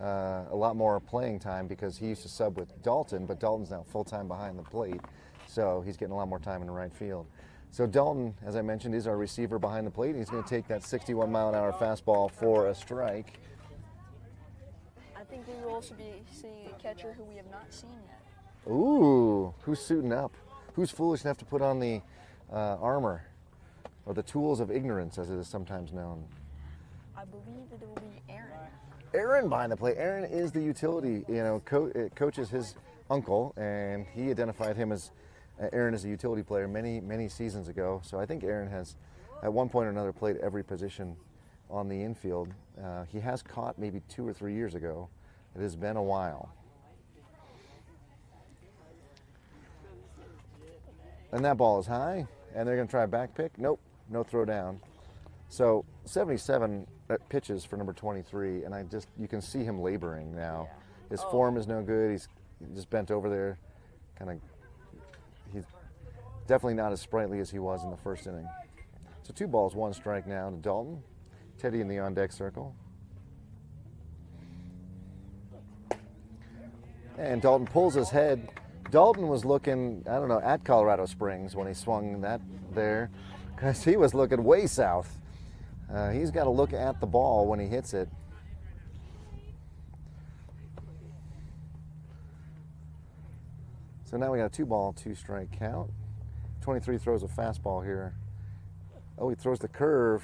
a lot more playing time because he used to sub with Dalton, but Dalton's now full-time behind the plate, so he's getting a lot more time in the right field. So Dalton, as I mentioned, is our receiver behind the plate, and he's going to take that 61-mile-an-hour fastball for a strike. I think we will also be seeing a catcher who we have not seen yet. Ooh, who's suiting up? Who's foolish enough to put on the armor, or the tools of ignorance, as it is sometimes known? I believe that it will be Aaron. Aaron behind the plate. Aaron is the utility, coaches his uncle, and he identified him as Aaron as a utility player many seasons ago. So I think Aaron has, at one point or another, played every position on the infield. He has caught maybe 2 or 3 years ago. It has been a while. And that ball is high, and they're going to try a back pick. Nope, no throw down. So 77 pitches for number 23, and you can see him laboring now. His form is no good. He's just bent over there, he's definitely not as sprightly as he was in the first inning. So 2 balls, 1 strike now to Dalton. Teddy in the on-deck circle. And Dalton pulls his head. Dalton was looking, I don't know, at Colorado Springs when he swung that there, because he was looking way south. He's got to look at the ball when he hits it. So now we got a 2-ball, 2-strike count. 23 throws a fastball here. Oh, he throws the curve,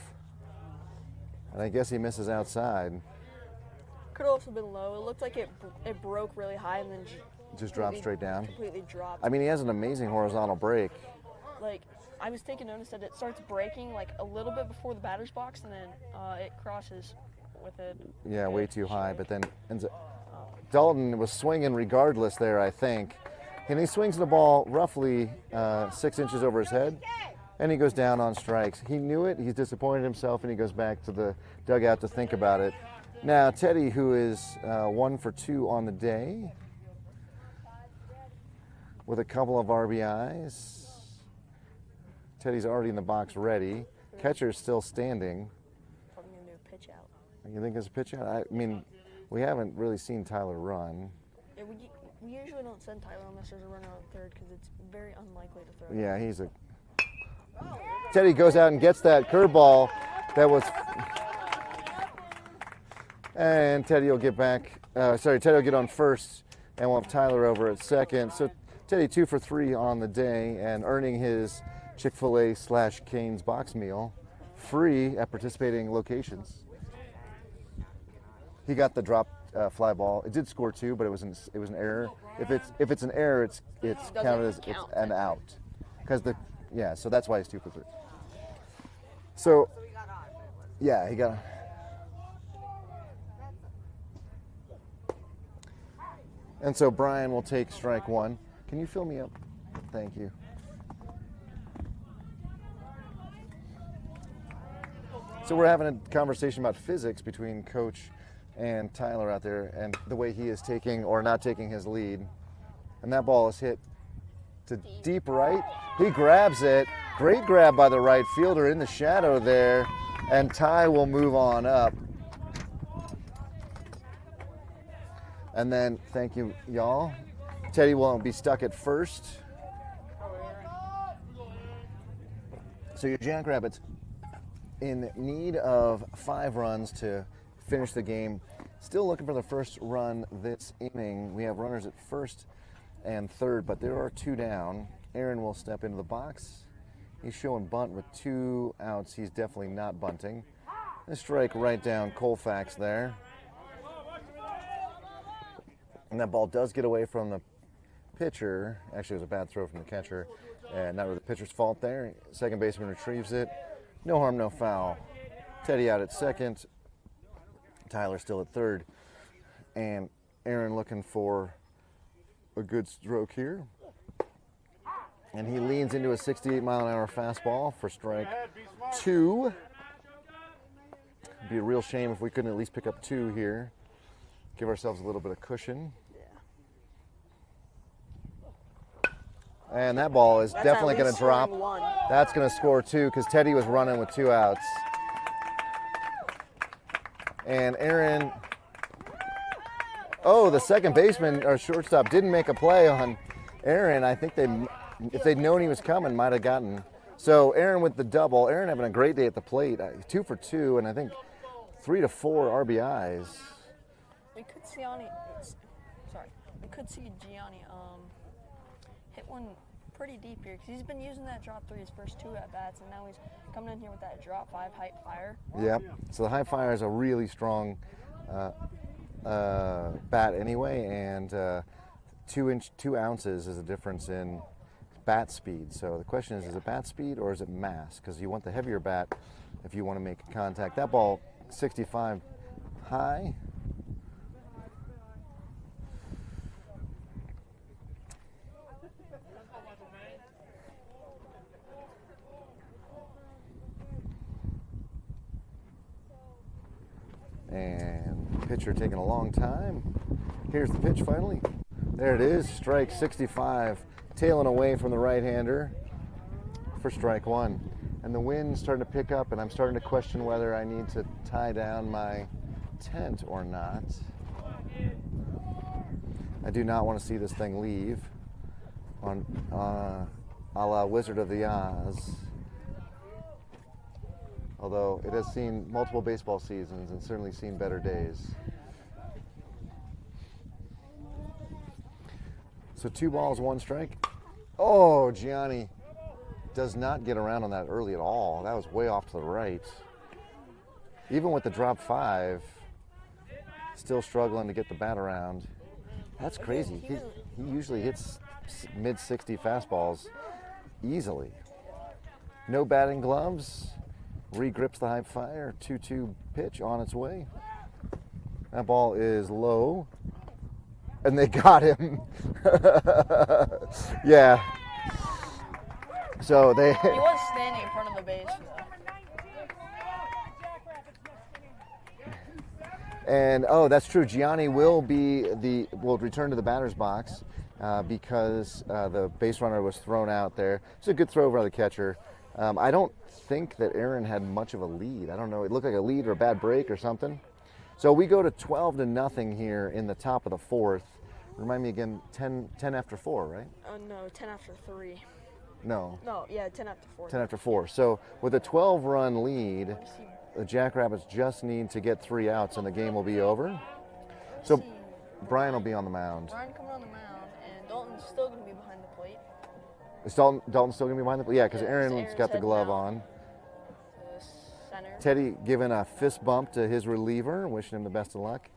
and I guess he misses outside. Could also been low. It looked like it broke really high and then Just dropped straight down. Completely dropped. I mean, he has an amazing horizontal break. Like, I was taking notice that it starts breaking like a little bit before the batter's box, and then it crosses with it. Yeah, way too high, but then Dalton was swinging regardless there, I think. And he swings the ball roughly 6 inches over his head, and he goes down on strikes. He knew it. He's disappointed himself, and he goes back to the dugout to think about it. Now, Teddy, who is 1 for 2 on the day, with a couple of RBIs. Teddy's already in the box ready. Catcher's still standing. Probably going to do a pitch out. You think it's a pitch out? I mean, we haven't really seen Tyler run. Yeah, we usually don't send Tyler unless there's a runner on third because it's very unlikely to throw. Yeah, he's a... Teddy goes out and gets that curveball that was... And Teddy will get back... Teddy will get on first, and we'll have Tyler over at second. So Teddy 2 for 3 on the day and earning his Chick-fil-A/Cane's box meal free at participating locations. He got the drop fly ball. It did score 2, but it was an error. If it's an error, it's counted as it's an out. So that's why he's 2 for 3. So yeah, he got. And so Brian will take strike 1. Can you fill me up? Thank you. So we're having a conversation about physics between Coach and Tyler out there and the way he is taking or not taking his lead. And that ball is hit to deep right. He grabs it. Great grab by the right fielder in the shadow there. And Ty will move on up. And then, thank you, y'all. Teddy won't be stuck at first. So your Jackrabbits in need of 5 runs to finish the game. Still looking for the first run this inning. We have runners at first and third, but there are 2 down. Aaron will step into the box. He's showing bunt with 2 outs. He's definitely not bunting. A strike right down Colfax there. And that ball does get away from the pitcher. Actually, it was a bad throw from the catcher. And not really the pitcher's fault there. Second baseman retrieves it. No harm, no foul. Teddy out at second. Tyler still at third. And Aaron looking for a good stroke here. And he leans into a 68-mile-an-hour fastball for strike 2. It'd be a real shame if we couldn't at least pick up 2 here. Give ourselves a little bit of cushion. And that ball is definitely going to drop. That's going to score 2 because Teddy was running with 2 outs. And Aaron, the second baseman or shortstop didn't make a play on Aaron. I think if they'd known he was coming, might have gotten. So Aaron with the double. Aaron having a great day at the plate. 2 for 2, and I think 3 to 4 RBIs. We could see Gianni hit one pretty deep here because he's been using that drop 3 his first 2 at bats, and now he's coming in here with that drop 5 high fire. Yep. So the high fire is a really strong bat anyway, and 2 ounces is a difference in bat speed. So the question is it bat speed or is it mass? Because you want the heavier bat if you want to make contact. That ball, 65 high. And pitcher taking a long time. Here's the pitch finally. There it is, strike 65. Tailing away from the right-hander for strike 1. And the wind's starting to pick up, and I'm starting to question whether I need to tie down my tent or not. I do not want to see this thing leave on a la Wizard of the Oz. Although it has seen multiple baseball seasons and certainly seen better days. So 2 balls, 1 strike. Oh, Gianni does not get around on that early at all. That was way off to the right. Even with the drop 5, still struggling to get the bat around. That's crazy. He usually hits mid-60 fastballs easily. No batting gloves. Regrips the high fire. 2-2 pitch on its way. That ball is low. And they got him. Yeah. So they. He was standing in front of the base, though. And that's true. Gianni will return to the batter's box because the base runner was thrown out there. It's a good throw by the catcher. I don't think that Aaron had much of a lead. I don't know. It looked like a lead or a bad break or something. So we go to 12-0 here in the top of the 4th. Remind me again, 10 after 4, right? No, 10 after 3. No. No, yeah, 10 after 4. 10 after 4. So with a 12-run lead, the Jackrabbits just need to get 3 outs and the game will be over. So Brian will be on the mound. Brian coming on the mound, and Dalton's still going to be behind the plate. Is Dalton still going to be behind the plate? Yeah, because Aaron's got the glove on. Center. Teddy giving a fist bump to his reliever, wishing him the best of luck.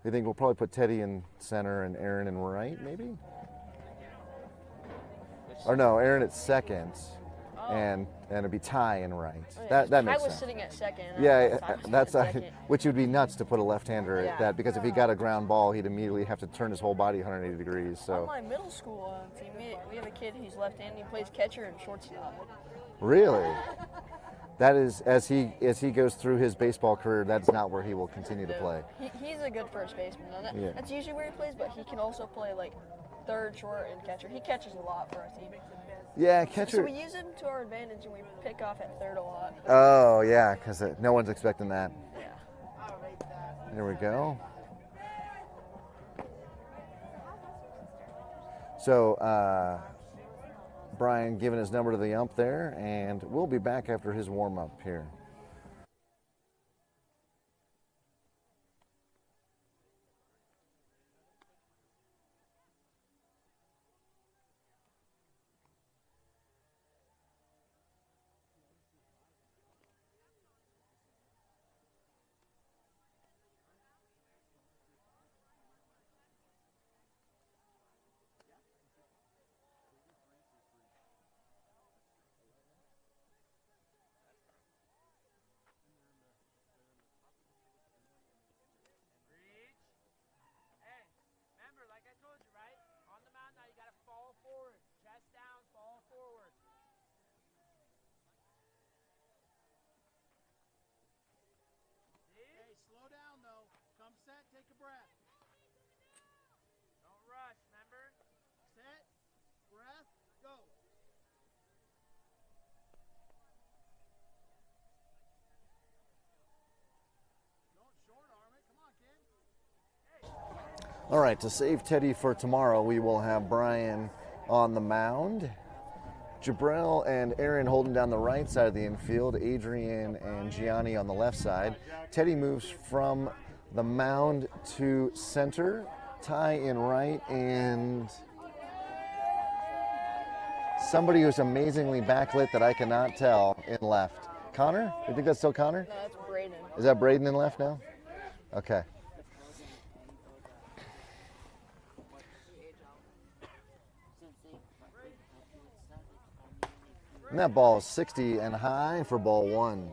You think we'll probably put Teddy in center and Aaron in right, maybe? Or no, Aaron at second, and it'd be Ty in right. That makes sense. I was sitting at second. That's which would be nuts to put a left-hander at that, because if he got a ground ball, he'd immediately have to turn his whole body 180 degrees. So. On my middle school team, we have a kid who's left-handed. He plays catcher and shortstop. Really? That is, as he goes through his baseball career, that's not where he will continue to play. He's a good first baseman. That's usually where he plays, but he can also play like third, short, and catcher. He catches a lot for our team. Yeah, catcher. So we use him to our advantage, and we pick off at third a lot. Oh, yeah, because no one's expecting that. Yeah. There we go. So, Brian giving his number to the ump there, and we'll be back after his warm-up here. All right, to save Teddy for tomorrow, we will have Brian on the mound. Jabril and Aaron holding down the right side of the infield, Adrian and Gianni on the left side. Teddy moves from the mound to center, Ty in right, and somebody who's amazingly backlit that I cannot tell in left. Connor? You think that's still Connor? No, that's Braden. Is that Braden in left now? Okay. And that ball is 60 and high for ball one.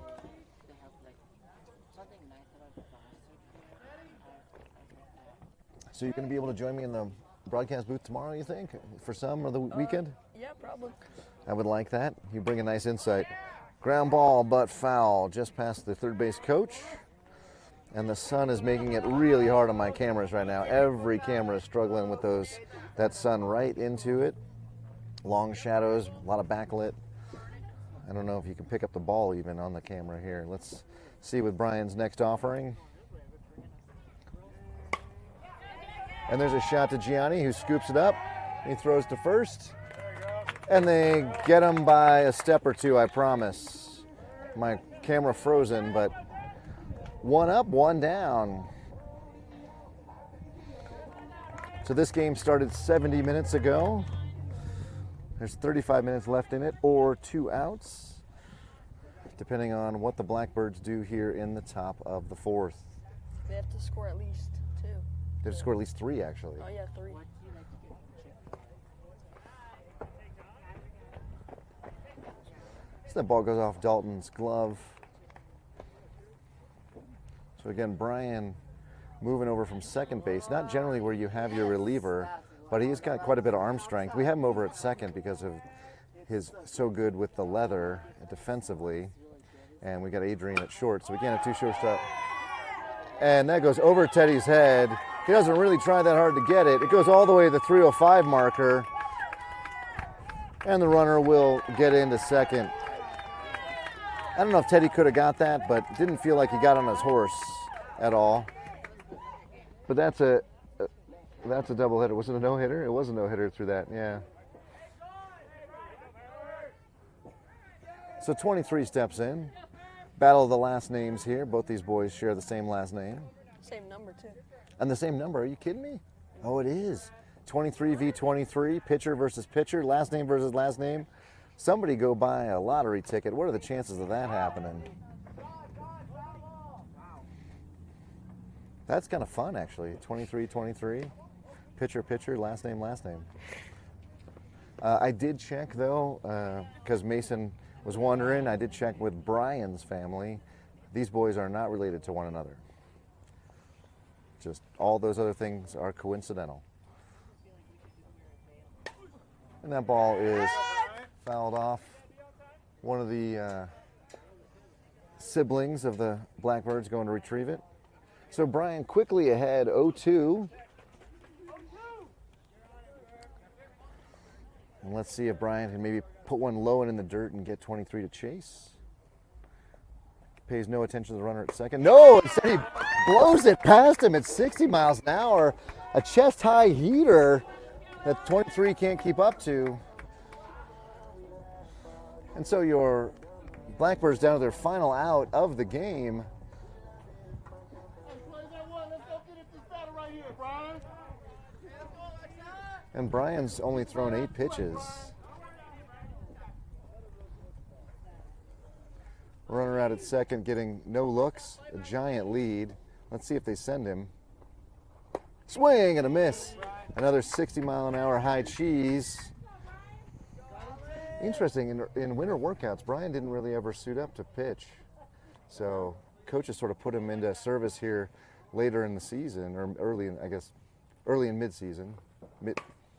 So you're going to be able to join me in the broadcast booth tomorrow, you think, for some or the weekend? Yeah, probably. I would like that. You bring a nice insight. Ground ball, but foul, just past the third base coach. And the sun is making it really hard on my cameras right now. Every camera is struggling with that sun right into it. Long shadows, a lot of backlit. I don't know if you can pick up the ball even on the camera here. Let's see with Brian's next offering. And there's a shot to Gianni, who scoops it up. He throws to first. And they get him by a step or two, I promise. My camera frozen, but one up, one down. So this game started 70 minutes ago. There's 35 minutes left in it, or 2 outs, depending on what the Blackbirds do here in the top of the fourth. They have to score at least 2. They have to score at least 3, actually. Oh, yeah, 3. So that ball goes off Dalton's glove. So again, Brian moving over from second base, not generally where you have your reliever, but he's got quite a bit of arm strength. We have him over at second because of his so good with the leather defensively. And we got Adrian at short, so we can't have 2 shortstop. And that goes over Teddy's head. He doesn't really try that hard to get it. It goes all the way to the 305 marker. And the runner will get into second. I don't know if Teddy could have got that, but didn't feel like he got on his horse at all. But that's a doubleheader. Was it a no-hitter? It was a no-hitter through that, yeah. So 23 steps in. Battle of the last names here. Both these boys share the same last name. Same number, too. And the same number. Are you kidding me? Oh, it is. 23 v 23. Pitcher versus pitcher. Last name versus last name. Somebody go buy a lottery ticket. What are the chances of that happening? That's kind of fun, actually. 23-23. Pitcher, last name, last name. I did check, though, because Mason was wondering. I did check with Brian's family. These boys are not related to one another. Just all those other things are coincidental. And that ball is fouled off. One of the siblings of the Blackbirds going to retrieve it. So Brian quickly ahead, 0-2. And let's see if Brian can maybe put one low and in the dirt and get 23 to chase. Pays no attention to the runner at second. No, instead he blows it past him at 60 miles an hour. A chest-high heater that 23 can't keep up to. And so your Blackbirds down to their final out of the game. And Brian's only thrown 8 pitches. Runner out at second, getting no looks, a giant lead. Let's see if they send him. Swing and a miss. Another 60-mile-an-hour high cheese. Interesting, in winter workouts, Brian didn't really ever suit up to pitch. So coaches sort of put him into service here later in the season, or early in mid-season,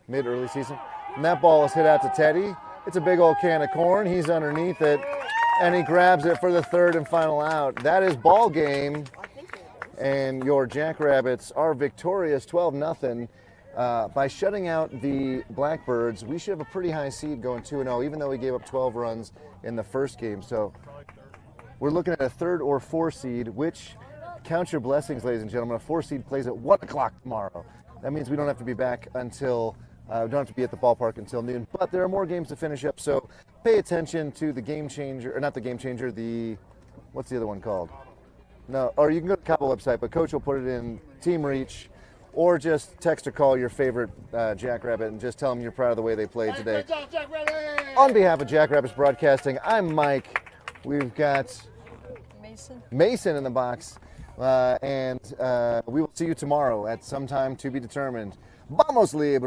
mid-early season. And that ball is hit out to Teddy. It's a big old can of corn. He's underneath it, and he grabs it for the third and final out. That is ball game, and your Jackrabbits are victorious 12-0. By shutting out the Blackbirds, we should have a pretty high seed going 2-0, even though we gave up 12 runs in the first game. So we're looking at a 3rd or 4th seed, which, count your blessings, ladies and gentlemen, a 4th seed plays at 1 o'clock tomorrow. That means we don't have to be back until, we don't have to be at the ballpark until noon. But there are more games to finish up, so pay attention to the Game Changer, or not the Game Changer, what's the other one called? No, or you can go to the Cabo website, but Coach will put it in Team Reach, or just text or call your favorite Jackrabbit and just tell them you're proud of the way they played today. On behalf of Jackrabbits Broadcasting, I'm Mike. We've got Mason in the box, and we will see you tomorrow at some time to be determined. Vamos Libre!